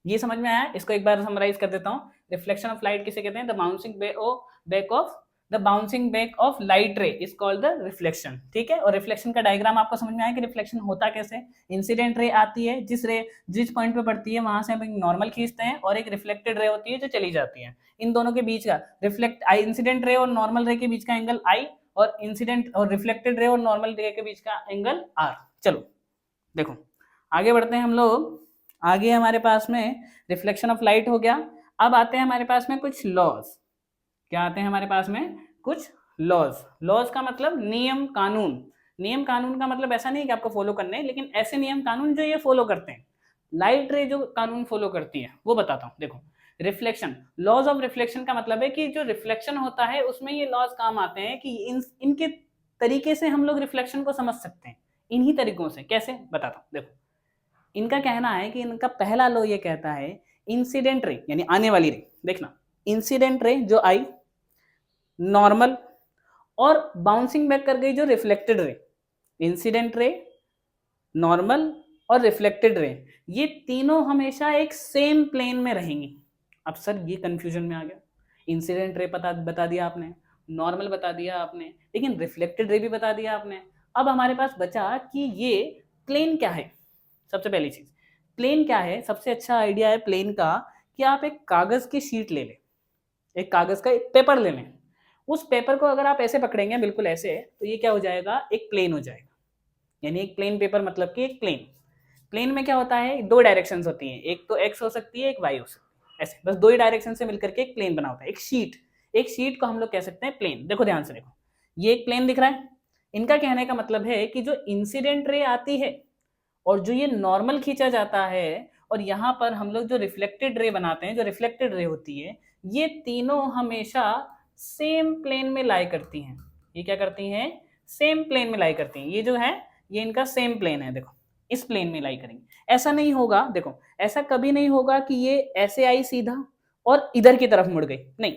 ये समझ में आया, इसको एक बार समराइज कर देता हूँ। रिफ्लेक्शन ऑफ लाइट किसे कहते हैं, the bouncing back of light रे इज कॉल्ड द रिफ्लेक्शन। ठीक है, और रिफ्लेक्शन का डायग्राम आपको समझ में आया कि रिफ्लेक्शन होता कैसे। इंसिडेंट रे आती है, जिस पॉइंट पे पड़ती है वहां से हम एक नॉर्मल खींचते हैं, और एक रिफ्लेक्टेड रे होती है जो चली जाती है। इन दोनों के बीच का इंसिडेंट रे और नॉर्मल रे के बीच का एंगल आई, और इंसिडेंट और रिफ्लेक्टेड रे और नॉर्मल रे के बीच का एंगल आर। चलो देखो आगे बढ़ते हैं हम लोग। आगे हमारे पास में रिफ्लेक्शन ऑफ लाइट हो गया। अब आते हैं हमारे पास में कुछ लॉज। क्या आते हैं हमारे पास में, कुछ लॉज का मतलब नियम कानून। नियम कानून का मतलब ऐसा नहीं कि आपको फॉलो करने हैं, लेकिन ऐसे नियम कानून जो ये फॉलो करते हैं। लाइट रे जो कानून फॉलो करती है वो बताता हूँ। देखो रिफ्लेक्शन, लॉज ऑफ रिफ्लेक्शन का मतलब है कि जो रिफ्लेक्शन होता है उसमें ये लॉज काम आते हैं कि इनके तरीके से हम लोग रिफ्लेक्शन को समझ सकते हैं। इन्हीं तरीकों से कैसे बताता हूँ। देखो इनका कहना है कि इनका पहला लॉ ये कहता है इंसिडेंट रे यानी आने वाली रे, देखना इंसिडेंट रे जो आई, नॉर्मल और बाउंसिंग बैक कर गई जो reflected ray. Incident ray, normal और रिफ्लेक्टेड रे, ये तीनों हमेशा एक सेम प्लेन में रहेंगी। अब सर ये कंफ्यूजन में आ गया, इंसिडेंट रे बता दिया आपने, नॉर्मल बता दिया आपने, लेकिन रिफ्लेक्टेड रे भी बता दिया आपने। अब हमारे पास बचा कि ये प्लेन क्या है। सबसे पहली चीज प्लेन क्या है, सबसे अच्छा आइडिया है प्लेन का कि आप एक कागज की शीट ले लें, एक कागज का एक पेपर ले लें। उस पेपर को अगर आप ऐसे पकड़ेंगे बिल्कुल ऐसे, तो ये क्या हो जाएगा, एक प्लेन हो जाएगा। यानी एक प्लेन पेपर मतलब कि एक प्लेन में क्या होता है, दो डायरेक्शंस होती हैं, एक तो एक्स हो सकती है, एक वाई हो सकती है, ऐसे बस दो ही डायरेक्शन से मिलकर के एक प्लेन बना होता है। एक शीट को हम लोग कह सकते हैं प्लेन। देखो ध्यान से देखो, ये एक प्लेन दिख रहा है। इनका कहने का मतलब है कि जो इंसिडेंट रे आती है और जो ये नॉर्मल खींचा जाता है, और यहाँ पर हम लोग जो रिफ्लेक्टेड रे बनाते हैं, जो रिफ्लेक्टेड रे होती है, ये तीनों हमेशा सेम प्लेन में लाई करती हैं। ये क्या करती हैं, सेम प्लेन में लाई करती हैं। ये जो है ये इनका सेम प्लेन है, देखो इस प्लेन में लाई करेंगे। ऐसा नहीं होगा, देखो ऐसा कभी नहीं होगा कि ये ऐसे आई सीधा और इधर की तरफ मुड़ गई, नहीं,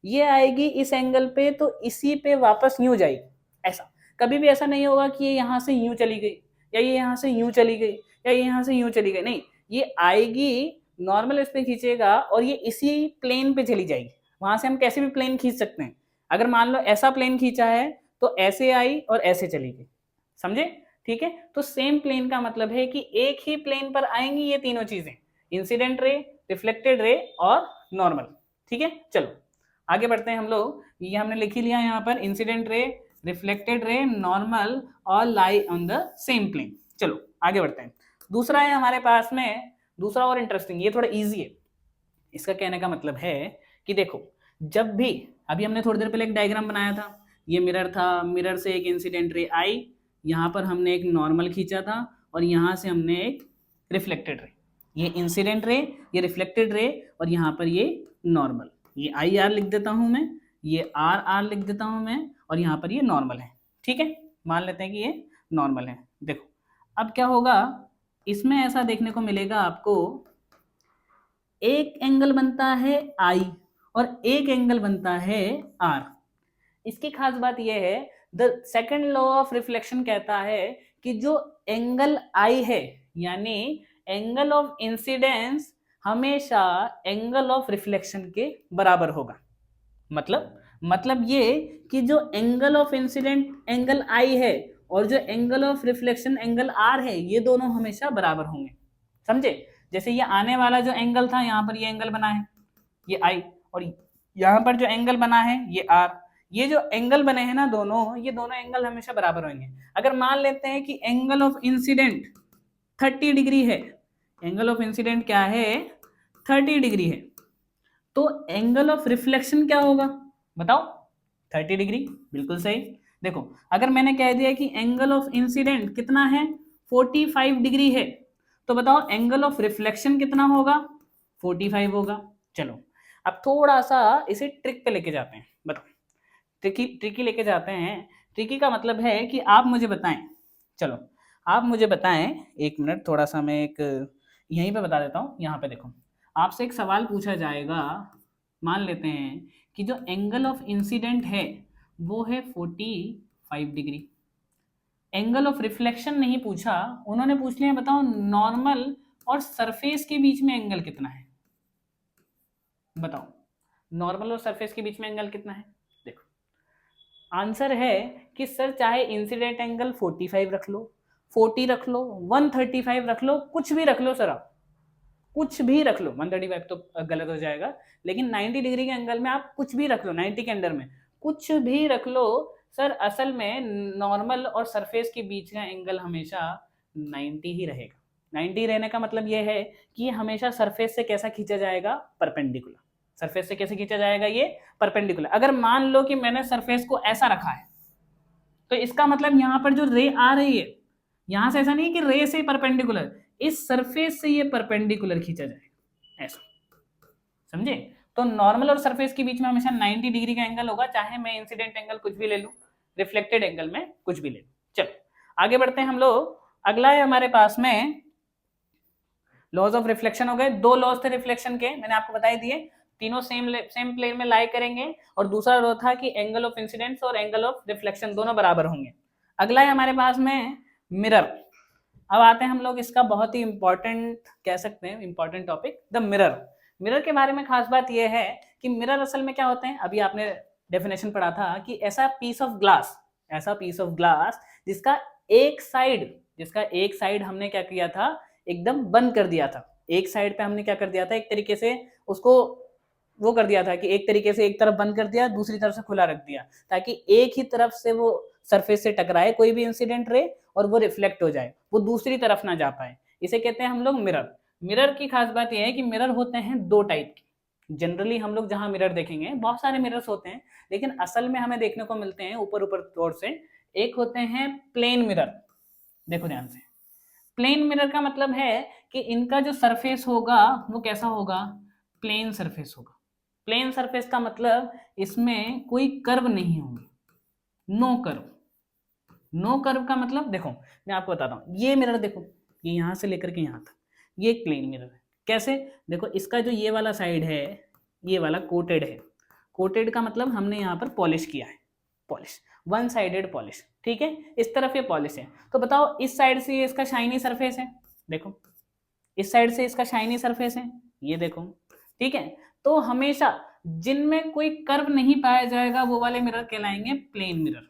ये आएगी इस एंगल पे तो इसी पे वापस यूं जाएगी। ऐसा कभी भी ऐसा नहीं होगा कि ये यहाँ से यूं चली गई, या ये यहाँ से यूं चली गई, या ये यहाँ से यूं चली गई, नहीं, ये आएगी नॉर्मल इस पे खींचेगा और ये इसी प्लेन पे चली जाएगी। वहां से हम कैसे भी प्लेन खींच सकते हैं। अगर मान लो ऐसा प्लेन खींचा है तो ऐसे आई और ऐसे चली गई, समझे। ठीक है, तो सेम प्लेन का मतलब है कि एक ही प्लेन पर आएंगी ये तीनों चीजें, इंसिडेंट रे, रिफ्लेक्टेड रे और नॉर्मल। ठीक है, चलो आगे बढ़ते हैं हम लोग। ये हमने लिख ही लिया यहाँ पर, incident ray, reflected ray, normal और lie on the same plane. चलो आगे बढ़ते हैं। दूसरा है हमारे पास में, दूसरा और इंटरेस्टिंग, ये थोड़ा इजी है। इसका कहने का मतलब है कि देखो जब भी, अभी हमने थोड़ी देर पहले एक डायग्राम बनाया था, ये मिरर था, मिरर से एक इंसिडेंट रे आई, यहाँ पर हमने एक नॉर्मल खींचा था और यहाँ से हमने एक रिफ्लेक्टेड रे। ये इंसिडेंट रे, ये रिफ्लेक्टेड रे, और यहाँ पर ये नॉर्मल। ये आई आर लिख देता हूँ मैं, ये आर आर लिख देता हूँ मैं, और यहाँ पर ये नॉर्मल है। ठीक है, मान लेते हैं कि ये नॉर्मल है। देखो अब क्या होगा, इसमें ऐसा देखने को मिलेगा आपको, एक एंगल बनता है आई और एक एंगल बनता है आर। इसकी खास बात यह है, the second law of reflection कहता है कि जो एंगल आई है, यानी एंगल ऑफ इंसिडेंस हमेशा एंगल ऑफ रिफ्लेक्शन के बराबर होगा। मतलब ये कि जो angle of incident angle i है और जो angle of reflection angle r है, ये दोनों हमेशा बराबर होंगे, समझे। जैसे ये आने वाला जो एंगल था, यहाँ पर ये एंगल बना है, ये आई, और यहाँ पर जो एंगल बना है ये आर। ये जो एंगल बने हैं ना दोनों, ये दोनों एंगल हमेशा बराबर होंगे। अगर मान लेते हैं कि एंगल ऑफ इंसिडेंट 30 डिग्री है, एंगल ऑफ इंसिडेंट क्या है, 30 डिग्री है, तो एंगल ऑफ रिफ्लेक्शन क्या होगा बताओ, 30 डिग्री, बिल्कुल सही। देखो अगर मैंने कह दिया कि एंगल ऑफ इंसिडेंट कितना है, 45 डिग्री है, तो बताओ एंगल ऑफ रिफ्लेक्शन कितना होगा, 45 होगा। चलो अब थोड़ा सा इसे ट्रिक पे लेके जाते हैं, बताओ ट्रिकी लेके जाते हैं। ट्रिकी का मतलब है कि आप मुझे बताएं, चलो आप मुझे बताएं, एक मिनट थोड़ा सा मैं एक यहीं पे बता देता हूँ। यहाँ पे देखो, आपसे एक सवाल पूछा जाएगा, मान लेते हैं कि जो एंगल ऑफ इंसिडेंट है वो है 45 डिग्री। एंगल ऑफ रिफ्लेक्शन नहीं पूछा, उन्होंने पूछ लिया बताओ नॉर्मल और सरफेस के बीच में एंगल कितना है। बताओ नॉर्मल और सरफेस के बीच में एंगल कितना है। देखो आंसर है कि सर चाहे इंसिडेंट एंगल 45 रख लो, 40 रख लो, 135 रख लो, कुछ भी रख लो सर, आप कुछ भी रख लो। 135 तो गलत हो जाएगा, लेकिन 90 डिग्री के एंगल में आप कुछ भी रख लो, 90 के अंडर में कुछ भी रख लो सर, असल में नॉर्मल और सरफेस के बीच का एंगल हमेशा 90 ही रहेगा। 90 रहने का मतलब यह है कि हमेशा सरफेस से कैसा खींचा जाएगा, परपेंडिकुलर। सरफेस से कैसे खींचा जाएगा, ये परपेंडिकुलर। अगर मान लो कि मैंने सरफेस को ऐसा रखा है, तो इसका मतलब यहाँ पर जो रे आ रही है, यहां से ऐसा नहीं है कि रे से परपेंडिकुलर, इस सरफेस से ये परपेंडिकुलर खींचा जाएगा, ऐसा समझे। तो नॉर्मल और सरफेस के बीच में हमेशा 90 डिग्री का एंगल होगा, चाहे मैं इंसिडेंट एंगल कुछ भी ले लूं, रिफ्लेक्टेड एंगल में कुछ भी ले लूं। चलो आगे बढ़ते हैं हम लोग। अगला है हमारे पास में लॉज ऑफ रिफ्लेक्शन। हो गए, दो लॉज थे रिफ्लेक्शन के, मैंने आपको बताई दिए, तीनों सेम प्लेन में लाई करेंगे। और दूसरा लॉ था कि एंगल ऑफ इंसिडेंस और एंगल ऑफ रिफ्लेक्शन दोनों बराबर होंगे। अगला है हमारे पास में मिरर। अब आते हैं हम लोग इसका बहुत ही इंपॉर्टेंट कह सकते हैं important topic, the mirror. Mirror के बारे में खास बात यह है कि मिरर असल में क्या होते हैं, अभी आपने डेफिनेशन पढ़ा था कि ऐसा पीस ऑफ ग्लास जिसका एक साइड हमने क्या किया था, एकदम बंद कर दिया था। एक साइड पे हमने क्या कर दिया था, एक तरीके से उसको वो कर दिया था कि एक तरीके से एक तरफ बंद कर दिया, दूसरी तरफ से खुला रख दिया, ताकि एक ही तरफ से वो सरफेस से टकराए कोई भी इंसिडेंट रे और वो रिफ्लेक्ट हो जाए, वो दूसरी तरफ ना जा पाए। इसे कहते हैं हम लोग मिरर। मिरर की खास बात यह है कि मिरर होते हैं दो टाइप के। जनरली हम लोग जहां मिरर देखेंगे, बहुत सारे मिरर्स होते हैं, लेकिन असल में हमें देखने को मिलते हैं ऊपर ऊपर तौर से, एक होते हैं प्लेन मिरर। देखो ध्यान से, प्लेन मिरर का मतलब है कि इनका जो सरफेस होगा वो कैसा होगा, प्लेन सरफेस होगा। प्लेन सरफेस का मतलब इसमें कोई कर्व नहीं होंगे, नो कर्व। नो कर्व का मतलब देखो मैं आपको बताता हूँ, ये मिरर देखो, ये यहां से लेकर के यहां तक ये एक प्लेन मिरर है। कैसे, देखो इसका जो ये वाला साइड है, ये वाला कोटेड है। कोटेड का मतलब हमने यहाँ पर पॉलिश किया है, पॉलिश, वन साइडेड पॉलिश, ठीक है। इस तरफ ये पॉलिश है, तो बताओ इस साइड से ये इसका शाइनी सरफेस है, देखो इस साइड से इसका शाइनी सरफेस है, ये देखो, ठीक है। तो हमेशा जिनमें कोई कर्व नहीं पाया जाएगा वो वाले मिरर कहलाएंगे प्लेन मिरर,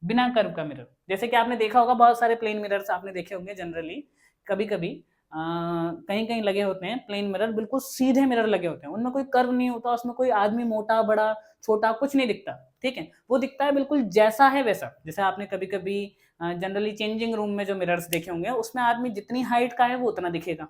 बिना कर्व का मिरर। जैसे कि आपने देखा होगा बहुत सारे प्लेन मिरर्स आपने देखे होंगे, जनरली कभी कभी कहीं कहीं लगे होते हैं प्लेन मिरर, बिल्कुल सीधे मिरर लगे होते हैं, उनमें कोई कर्व नहीं होता, उसमें कोई आदमी मोटा बड़ा छोटा कुछ नहीं दिखता, ठीक है। वो दिखता है बिल्कुल जैसा है वैसा। जैसे आपने कभी कभी जनरली चेंजिंग रूम में जो मिरर्स देखे होंगे, उसमें आदमी जितनी हाइट का है वो उतना दिखेगा,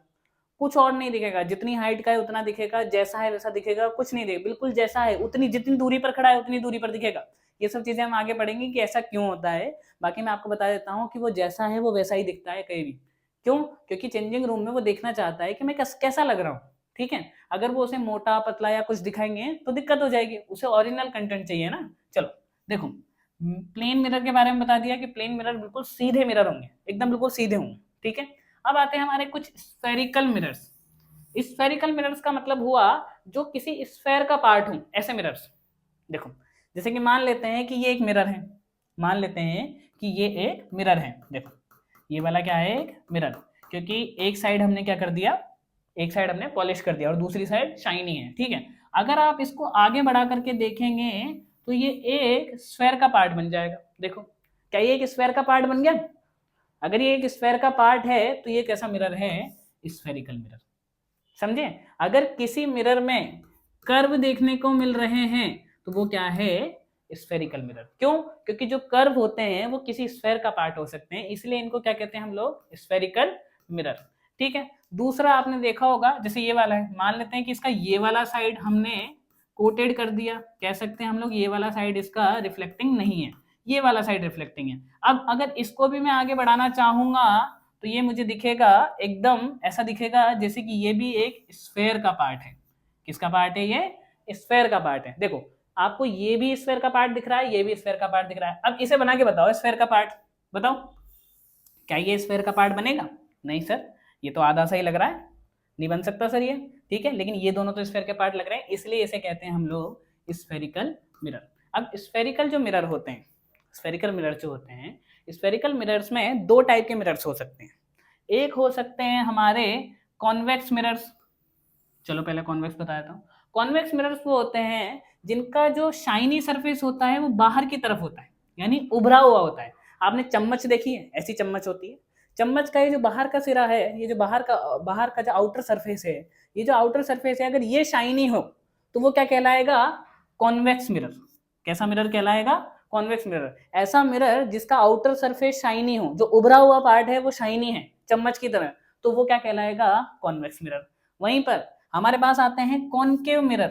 कुछ और नहीं दिखेगा, जितनी हाइट का है उतना दिखेगा, जैसा है वैसा दिखेगा, कुछ नहीं दिखेगा, बिल्कुल जैसा है, उतनी जितनी दूरी पर खड़ा है उतनी दूरी पर दिखेगा। ये सब चीजें हम आगे पढ़ेंगे कि ऐसा क्यों होता है। बाकी मैं आपको बता देता हूँ कि वो जैसा है वो वैसा ही दिखता है कहीं भी। क्यों, क्योंकि चेंजिंग रूम में वो देखना चाहता है कि मैं कैसा लग रहा हूँ, ठीक है। अगर वो उसे मोटा पतला या कुछ दिखाएंगे तो दिक्कत हो जाएगी, उसे ओरिजिनल कंटेंट चाहिए ना। चलो देखो, प्लेन मिरर के बारे में बता दिया कि प्लेन मिरर बिल्कुल सीधे मिरर होंगे, एकदम बिल्कुल सीधे होंगे, ठीक है। अब आते हैं हमारे कुछ स्फेरिकल मिरर्स। स्फेरिकल मिरर्स का मतलब हुआ जो किसी स्फेयर का पार्ट हो, ऐसे मिरर्स। देखो जैसे कि मान लेते हैं कि ये एक मिरर है, मान लेते हैं कि ये एक मिरर है, देखो ये वाला क्या है, एक मिरर, क्योंकि एक साइड हमने क्या कर दिया, एक साइड हमने पॉलिश कर दिया और दूसरी साइड शाइनी है, ठीक है। अगर आप इसको आगे बढ़ा करके देखेंगे तो ये एक स्फेयर का पार्ट बन जाएगा। देखो क्या ये एक स्फेयर का पार्ट बन गया। अगर ये एक स्फेयर का पार्ट है तो ये कैसा मिरर है, स्फेरिकल मिरर, समझे। अगर किसी मिरर में कर्व देखने को मिल रहे हैं तो वो क्या है, स्फेरिकल मिरर। क्यों, क्योंकि जो कर्व होते हैं वो किसी स्फेयर का पार्ट हो सकते हैं, इसलिए इनको क्या कहते हैं हम लोग, स्फेरिकल मिरर, ठीक है। दूसरा आपने देखा होगा, जैसे ये वाला है, मान लेते हैं कि इसका ये वाला साइड हमने कोटेड कर दिया, कह सकते हैं हम लोग ये वाला साइड इसका रिफ्लेक्टिंग नहीं है, ये वाला साइड रिफ्लेक्टिंग है। अब अगर इसको भी मैं आगे बढ़ाना चाहूंगा तो ये मुझे दिखेगा एकदम ऐसा दिखेगा जैसे कि ये भी एक स्फेयर का पार्ट है। किसका पार्ट है, ये स्फेयर का पार्ट है। देखो आपको ये भी स्फेयर का पार्ट दिख रहा है, ये भी स्फेयर का पार्ट दिख रहा है। अब इसे बना के बताओ स्फेयर का पार्ट, बताओ क्या ये स्फेयर का पार्ट बनेगा? नहीं सर, ये तो आधा सा ही लग रहा है, नहीं बन सकता सर ये, ठीक है। लेकिन ये दोनों तो स्फेयर के पार्ट लग रहे हैं, इसलिए इसे कहते हैं हम लोग स्फेरिकल मिरर। अब स्फेरिकल जो मिरर होते हैं, स्फेरिकल मिरर जो होते हैं, स्फेरिकल मिरर्स में दो टाइप के मिरर्स हो सकते हैं। एक हो सकते हैं हमारे कॉन्वेक्स मिरर्स। चलो पहले कॉन्वेक्स बता देता हूँ। कॉन्वेक्स मिरर्स वो होते हैं जिनका जो शाइनी सरफेस होता है वो बाहर की तरफ होता है, यानी उभरा हुआ होता है। आपने चम्मच देखी है, ऐसी चम्मच होती है। चम्मच का ये जो बाहर का सिरा है, ये जो बाहर का जो आउटर सरफेस है, ये जो आउटर सरफेस है, अगर ये शाइनी हो तो वो क्या कहलाएगा? Convex mirror. कैसा मिरर कहलाएगा? Convex mirror. ऐसा मिरर जिसका आउटर सरफेस शाइनी हो, जो उभरा हुआ पार्ट है वो शाइनी है चम्मच की तरह, तो वो क्या कहलाएगा? Convex mirror. वहीं पर हमारे पास आते हैं कॉनकेव मिरर।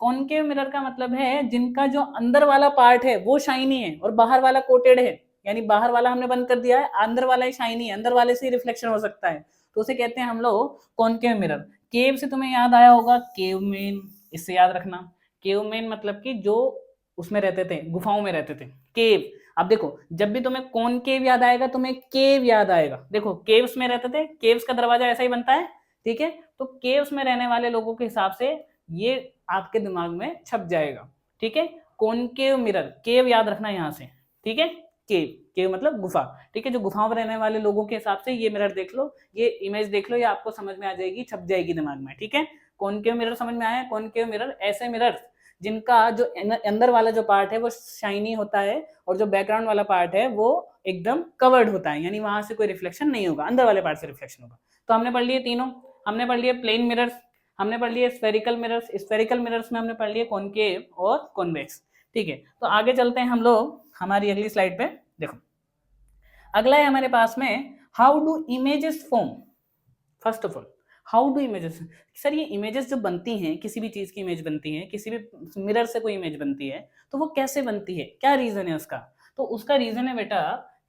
कॉनकेव मिरर का मतलब है जिनका जो अंदर वाला पार्ट है वो शाइनी है और बाहर वाला कोटेड है, यानी बाहर वाला हमने बंद कर दिया है, अंदर वाला ही शाइनी है, अंदर वाले से रिफ्लेक्शन हो सकता है, तो उसे कहते हैं हम लोग कॉनकेव मिरर। केव से तुम्हें याद आया होगा केव मेन, इससे याद रखना। केव मेन मतलब कि जो उसमें रहते थे, गुफाओं में रहते थे, केव। अब देखो जब भी तुम्हें कॉनकेव याद आएगा तुम्हें केव याद आएगा। देखो केव्स में रहते थे, केव्स का दरवाजा ऐसा ही बनता है, ठीक है। तो केव्स में रहने वाले लोगों के हिसाब से ये आपके दिमाग में छप जाएगा, ठीक है। कॉनकेव मिरर, केव याद रखना यहाँ से, ठीक है। केव, केव मतलब गुफा, ठीक है। जो गुफाओं में रहने वाले लोगों के हिसाब से ये मिरर देख लो, ये इमेज देख लो, ये आपको समझ में आ जाएगी, छप जाएगी दिमाग में, ठीक है। कॉनकेव मिरर समझ में आया? कॉनकेव मिरर ऐसे मिरर जिनका जो अंदर वाला जो पार्ट है वो शाइनी होता है और जो बैकग्राउंड वाला पार्ट है वो एकदम कवर्ड होता है, यानी वहां से कोई रिफ्लेक्शन नहीं होगा, अंदर वाले पार्ट से रिफ्लेक्शन होगा। तो हमने पढ़ लिए तीनों, हमने पढ़ लिए प्लेन मिरर्स, हमने पढ़ लिए स्फेरिकल मिरर्स, स्फेरिकल मिरर्स में हमने पढ़ लिए कॉनकेव और कॉन्वेक्स, ठीक है। तो आगे चलते हैं हम लोग हमारी अगली स्लाइड पे। देखो अगला है हमारे पास में how do images form. First of all how do images, sir ये इमेजेस जो बनती हैं, किसी भी चीज की इमेज बनती है, किसी भी मिरर से कोई इमेज बनती है, तो वो कैसे बनती है, क्या रीजन है उसका? तो उसका रीजन है बेटा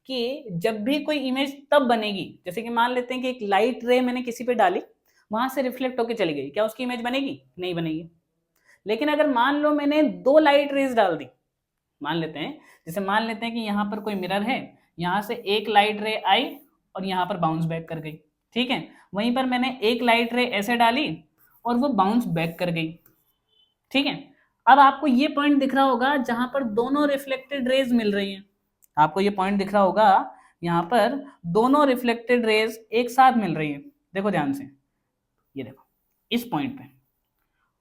कि जब भी कोई इमेज तब बनेगी, जैसे कि मान लेते हैं कि एक लाइट रे मैंने किसी पे डाली, वहां से रिफ्लेक्ट होकर चली गई, क्या उसकी इमेज बनेगी? नहीं बनेगी। लेकिन अगर मान लो मैंने दो लाइट रेज डाल दी, मान लेते हैं, जैसे मान लेते हैं कि यहाँ पर कोई मिरर है, यहाँ से एक लाइट रे आई और यहाँ पर बाउंस बैक कर गई, ठीक है। वहीं पर मैंने एक लाइट रे ऐसे डाली और वो बाउंस बैक कर गई, ठीक है। अब आपको ये पॉइंट दिख रहा होगा जहां पर दोनों रिफ्लेक्टेड रेज मिल रही हैं, आपको ये पॉइंट दिख रहा होगा यहाँ पर दोनों रिफ्लेक्टेड रेज एक साथ मिल रही है। देखो ध्यान से, ये देखो इस पॉइंट पे।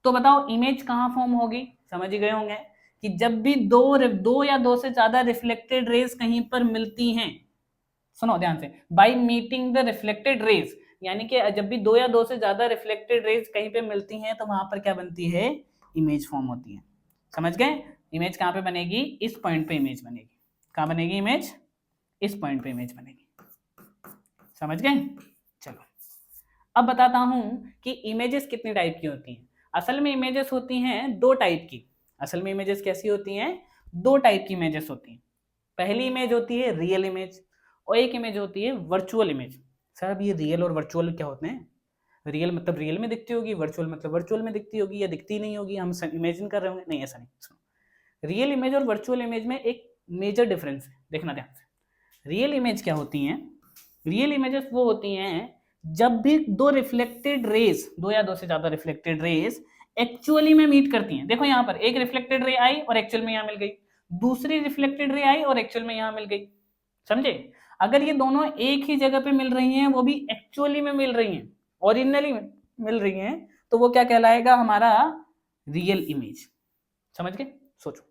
तो बताओ इमेज कहाँ फॉर्म होगी? समझ ही गए होंगे कि जब भी दो या दो से ज्यादा रिफ्लेक्टेड रेज कहीं पर मिलती हैं, सुनो ध्यान से, by meeting the reflected rays, यानी कि जब भी दो या दो से ज्यादा रिफ्लेक्टेड रेज कहीं पे मिलती हैं तो वहां पर क्या बनती है? इमेज फॉर्म होती है। समझ गए? इमेज कहाँ पे बनेगी? इस पॉइंट पे इमेज बनेगी। कहाँ बनेगी इमेज? इस पॉइंट पे इमेज बनेगी। समझ गए? चलो अब बताता हूं कि इमेजेस कितनी टाइप की होती हैं। असल में इमेजेस होती हैं दो टाइप की। असल में इमेजेस कैसी होती हैं? दो टाइप की इमेजेस होती हैं। पहली इमेज होती है रियल इमेज और एक इमेज होती है वर्चुअल इमेज। सर अब ये रियल और वर्चुअल क्या होते हैं? रियल मतलब रियल में दिखती होगी, वर्चुअल मतलब वर्चुअल में दिखती होगी, या दिखती नहीं होगी, हम इमेजिन कर रहे होंगे। नहीं, ऐसा नहीं। सुनो, रियल इमेज और वर्चुअल इमेज में एक मेजर डिफरेंस है, देखना ध्यान से। रियल इमेज क्या होती हैं? रियल इमेजेस वो होती हैं जब भी दो रिफ्लेक्टेड रेज, दो या दो से ज्यादा रिफ्लेक्टेड रेज एक्चुअली में मीट करती हैं। देखो यहाँ पर एक रिफ्लेक्टेड रे आई और एक्चुअल में यहाँ मिल गई, दूसरी रिफ्लेक्टेड रे आई और एक्चुअल में यहाँ मिल गई। समझे? अगर ये दोनों एक ही जगह पे मिल रही हैं, वो भी एक्चुअली में मिल रही हैं, ओरिजिनली मिल रही हैं, तो वो क्या कहलाएगा? हमारा रियल इमेज। समझ गए? सोचो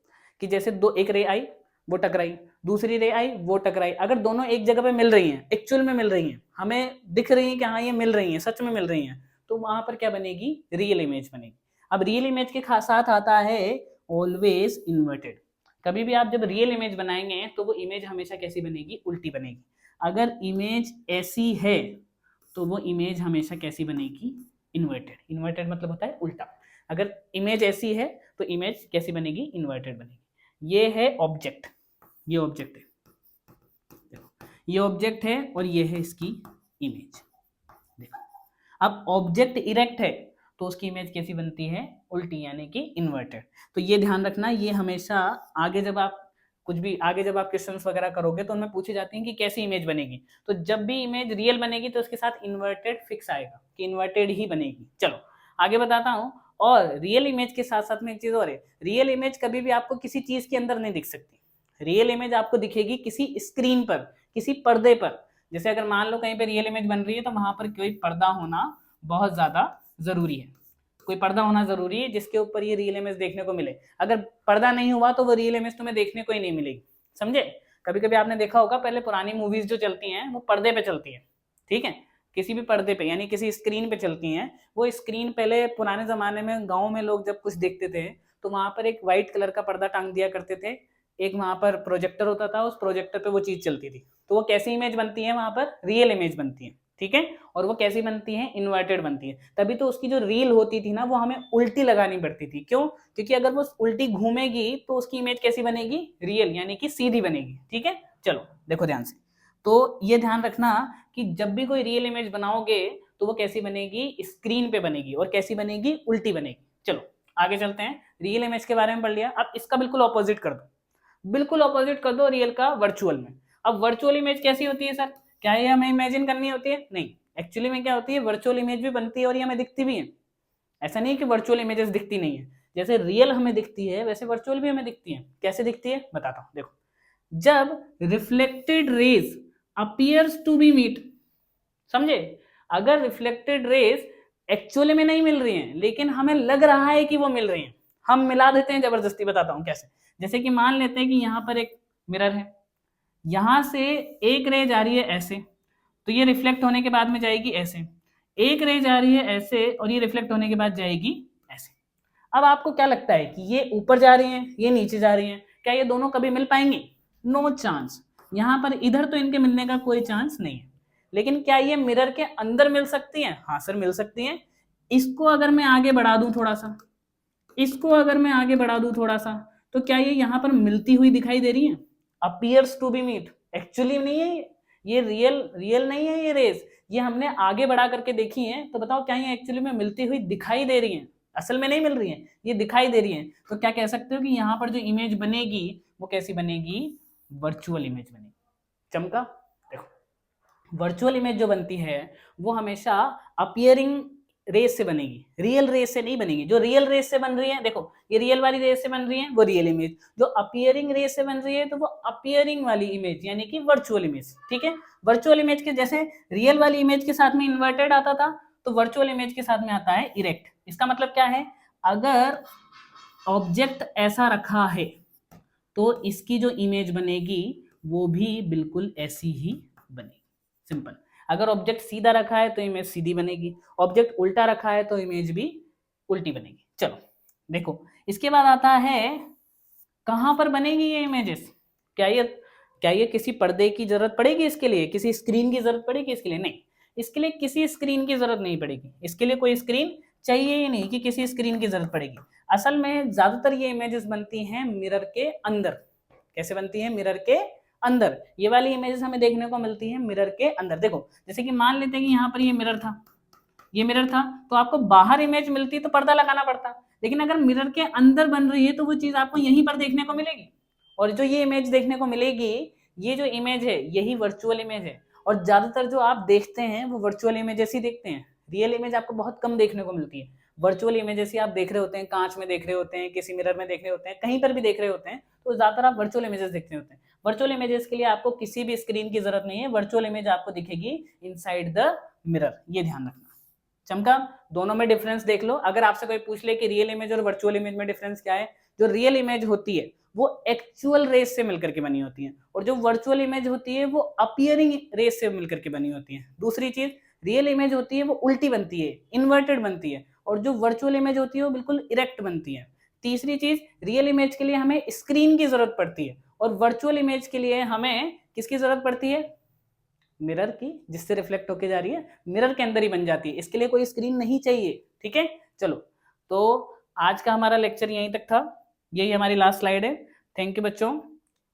कि जैसे दो, एक रे आई वो टकराई, दूसरी रे आई वो टकराई, अगर दोनों एक जगह पे मिल रही हैं, एक्चुअल में मिल रही हैं, हमें दिख रही है कि हाँ ये मिल रही हैं, सच में मिल रही हैं, तो वहां पर क्या बनेगी? रियल इमेज बनेगी। अब रियल इमेज के साथ आता है ऑलवेज इन्वर्टेड। कभी भी आप जब रियल इमेज बनाएंगे तो वो इमेज हमेशा कैसी बनेगी? उल्टी बनेगी। अगर इमेज ऐसी है तो वो इमेज हमेशा कैसी बनेगी? इन्वर्टेड। इन्वर्टेड मतलब होता है उल्टा। अगर इमेज ऐसी है तो इमेज कैसी बनेगी? इन्वर्टेड बनेगी। ये है ऑब्जेक्ट, ये ऑब्जेक्ट है, देखो ये ऑब्जेक्ट है और ये है इसकी इमेज। देखो अब ऑब्जेक्ट इरेक्ट है तो उसकी इमेज कैसी बनती है, उल्टी, यानी कि इन्वर्टेड। तो ये ध्यान रखना, ये हमेशा आगे जब आप क्वेश्चंस वगैरह करोगे तो उनमें पूछी जाती है कि कैसी इमेज बनेगी। तो जब भी इमेज रियल बनेगी तो उसके साथ इन्वर्टेड फिक्स आएगा कि इन्वर्टेड ही बनेगी। चलो आगे बताता हूँ। और रियल इमेज के साथ साथ में एक चीज और है, रियल इमेज कभी भी आपको किसी चीज के अंदर नहीं दिख सकती। रियल इमेज आपको दिखेगी किसी स्क्रीन पर, किसी पर्दे पर। जैसे अगर मान लो कहीं पे रियल इमेज बन रही है तो वहां पर कोई पर्दा होना बहुत ज्यादा जरूरी है, कोई पर्दा होना जरूरी है जिसके ऊपर ये रियल इमेज देखने को मिले। अगर पर्दा नहीं हुआ तो वो रियल इमेज तुम्हें देखने को ही नहीं मिलेगी, समझे। कभी कभी आपने देखा होगा पहले पुरानी मूवीज जो चलती हैं वो पर्दे पे चलती है, ठीक है, किसी भी पर्दे पे यानी किसी स्क्रीन पे चलती हैं। वो स्क्रीन पहले पुराने जमाने में गाँव में लोग जब कुछ देखते थे तो वहां पर एक व्हाइट कलर का पर्दा टांग दिया करते थे, एक वहां पर प्रोजेक्टर होता था, उस प्रोजेक्टर पे वो चीज चलती थी। तो वो कैसी इमेज बनती है, वहां पर रियल इमेज बनती है, ठीक है। और वो कैसी बनती है, इन्वर्टेड बनती है। तभी तो उसकी जो रील होती थी ना वो हमें उल्टी लगानी पड़ती थी। क्यों? क्योंकि अगर वो उल्टी घूमेगी तो उसकी इमेज कैसी बनेगी, रियल, यानी कि सीधी बनेगी, ठीक है। चलो देखो ध्यान से, तो ये ध्यान रखना कि जब भी कोई रियल इमेज बनाओगे तो वो कैसी बनेगी, स्क्रीन पे बनेगी। और कैसी बनेगी, उल्टी बनेगी। चलो आगे चलते हैं। रियल इमेज के बारे में पढ़ लिया, अब इसका बिल्कुल ऑपोजिट कर दो, बिल्कुल ऑपोजिट कर दो रियल का वर्चुअल में। अब वर्चुअल इमेज कैसी होती है सर, क्या ये हमें इमेजिन करनी होती है? नहीं, एक्चुअली में क्या होती है, वर्चुअल इमेज भी बनती है और ये हमें दिखती भी है। ऐसा नहीं है कि वर्चुअल इमेजेस दिखती नहीं है, जैसे रियल हमें दिखती है वैसे वर्चुअल भी हमें दिखती है। कैसे दिखती है बताता हूं, देखो। जब reflected rays appears to be meet, समझे, अगर रिफ्लेक्टेड रेज एक्चुअली में नहीं मिल रही हैं लेकिन हमें लग रहा है कि वो मिल रही हैं, हम मिला देते हैं जबरदस्ती। बताता हूं कैसे। जैसे कि मान लेते हैं कि यहां पर एक मिरर है, यहां से एक रे जा रही है ऐसे, तो ये रिफ्लेक्ट होने के बाद में जाएगी ऐसे। एक रे जा रही है ऐसे और ये रिफ्लेक्ट होने के बाद जाएगी ऐसे। अब आपको क्या लगता है कि ये ऊपर जा रही हैं, ये नीचे जा रही हैं, क्या ये दोनों कभी मिल पाएंगी? No chance. यहां पर इधर तो इनके मिलने का कोई चांस नहीं है। लेकिन क्या ये मिरर के अंदर मिल सकती हैं? हाँ सर, मिल सकती हैं। इसको अगर मैं आगे बढ़ा दूं थोड़ा सा, इसको अगर मैं आगे बढ़ा दूं थोड़ा सा, तो क्या ये यहां पर मिलती हुई दिखाई दे रही है? Appears to be meet, actually नहीं है ये रियल नहीं है ये रेस। ये हमने आगे बढ़ा करके देखी है, तो बताओ क्या ये एक्चुअली में मिलती हुई दिखाई दे रही है? असल में नहीं मिल रही है, ये दिखाई दे रही है। तो क्या कह सकते हो कि यहाँ पर जो इमेज बनेगी वो कैसी बनेगी, वर्चुअल इमेज बनेगी। चमका? देखो वर्चुअल इमेज जो बनती है वो हमेशा अपीयरिंग रेस से बनेगी, रियल रेस से नहीं बनेगी। जो रियल रेस से बन रही है, देखो ये रियल वाली रेस से बन रही है वो रियल इमेज, जो अपीयरिंग रेस से बन रही है तो वो अपीयरिंग वाली इमेज यानी कि वर्चुअल इमेज, ठीक है। वर्चुअल इमेज के जैसे रियल वाली इमेज के साथ में इन्वर्टेड आता था, तो वर्चुअल इमेज के साथ में आता है इरेक्ट। इसका मतलब क्या है, अगर ऑब्जेक्ट ऐसा रखा है तो इसकी जो इमेज बनेगी वो भी बिल्कुल ऐसी ही बनेगी, सिंपल। अगर ऑब्जेक्ट सीधा रखा है तो इमेज सीधी बनेगी, ऑब्जेक्ट उल्टा रखा है तो इमेज भी उल्टी बनेगी। चलो देखो, इसके बाद आता है कहां पर बनेगी ये इमेजेस। क्या ये किसी पर्दे की जरूरत पड़ेगी इसके लिए, किसी स्क्रीन की जरूरत पड़ेगी इसके लिए? नहीं, इसके लिए किसी स्क्रीन की जरूरत नहीं पड़ेगी। इसके लिए कोई स्क्रीन चाहिए ही नहीं कि किसी स्क्रीन की जरूरत पड़ेगी। असल में ज्यादातर ये इमेजेस बनती हैं मिरर के अंदर। कैसे बनती है, मिरर के अंदर। ये वाली इमेजेस हमें देखने को मिलती है मिरर के अंदर। देखो जैसे कि मान लेते हैं कि यहाँ पर ये मिरर था, ये मिरर था, तो आपको बाहर इमेज मिलती तो पर्दा लगाना पड़ता, लेकिन अगर मिरर के अंदर बन रही है तो वो चीज आपको यहीं पर देखने को मिलेगी। और जो ये इमेज देखने को मिलेगी, ये जो इमेज है यही वर्चुअल इमेज है। और ज्यादातर जो आप देखते हैं वो वर्चुअल इमेजेस ही देखते हैं, रियल इमेज आपको बहुत कम देखने को मिलती है। वर्चुअल इमेजेस ही आप देख रहे होते हैं, कांच में देख रहे होते हैं, किसी मिरर में देख रहे होते हैं, कहीं पर भी देख रहे होते हैं, तो ज्यादातर आप वर्चुअल इमेजेस देखते होते हैं। वर्चुअल इमेजेस के लिए आपको किसी भी स्क्रीन की जरूरत नहीं है, वर्चुअल इमेज आपको दिखेगी इनसाइड द मिरर, ये ध्यान रखना। चमका? दोनों में डिफरेंस देख लो। अगर आपसे कोई पूछ ले कि रियल इमेज और वर्चुअल इमेज में डिफरेंस क्या है, जो रियल इमेज होती है वो एक्चुअल रेस से मिलकर के बनी होती है, और जो वर्चुअल इमेज होती है वो अपीयरिंग रेस से मिलकर के बनी होती है। दूसरी चीज, रियल इमेज होती है वो उल्टी बनती है, इन्वर्टेड बनती है, और जो वर्चुअल इमेज होती है वो बिल्कुल इरेक्ट बनती है। तीसरी चीज, रियल इमेज के लिए हमें स्क्रीन की जरूरत पड़ती है, और वर्चुअल इमेज के लिए हमें किसकी जरूरत पड़ती है, मिरर की, जिससे रिफ्लेक्ट होके जा रही है, मिरर के अंदर ही बन जाती है। इसके लिए कोई स्क्रीन नहीं चाहिए, ठीक है। चलो, तो आज का हमारा लेक्चर यहीं तक था, यही हमारी लास्ट स्लाइड है। थैंक यू बच्चों,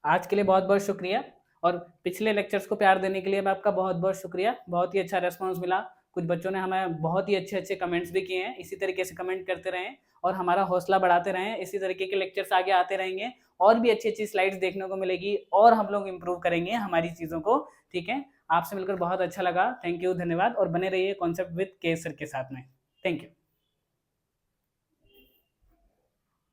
आज के लिए बहुत बहुत शुक्रिया, और पिछले लेक्चर्स को प्यार देने के लिए आपका बहुत बहुत शुक्रिया। बहुत ही अच्छा रेस्पॉन्स मिला, कुछ बच्चों ने हमें बहुत ही अच्छे अच्छे कमेंट्स भी किए हैं। इसी तरीके से कमेंट करते रहें और हमारा हौसला बढ़ाते रहें। इसी तरीके के लेक्चर्स आगे आते रहेंगे और भी अच्छी अच्छी स्लाइड्स देखने को मिलेगी और हम लोग इम्प्रूव करेंगे हमारी चीज़ों को। ठीक है, आपसे मिलकर बहुत अच्छा लगा। थैंक यू, धन्यवाद, और बने रहिए कॉन्सेप्ट विद के सर के साथ में। Thank you.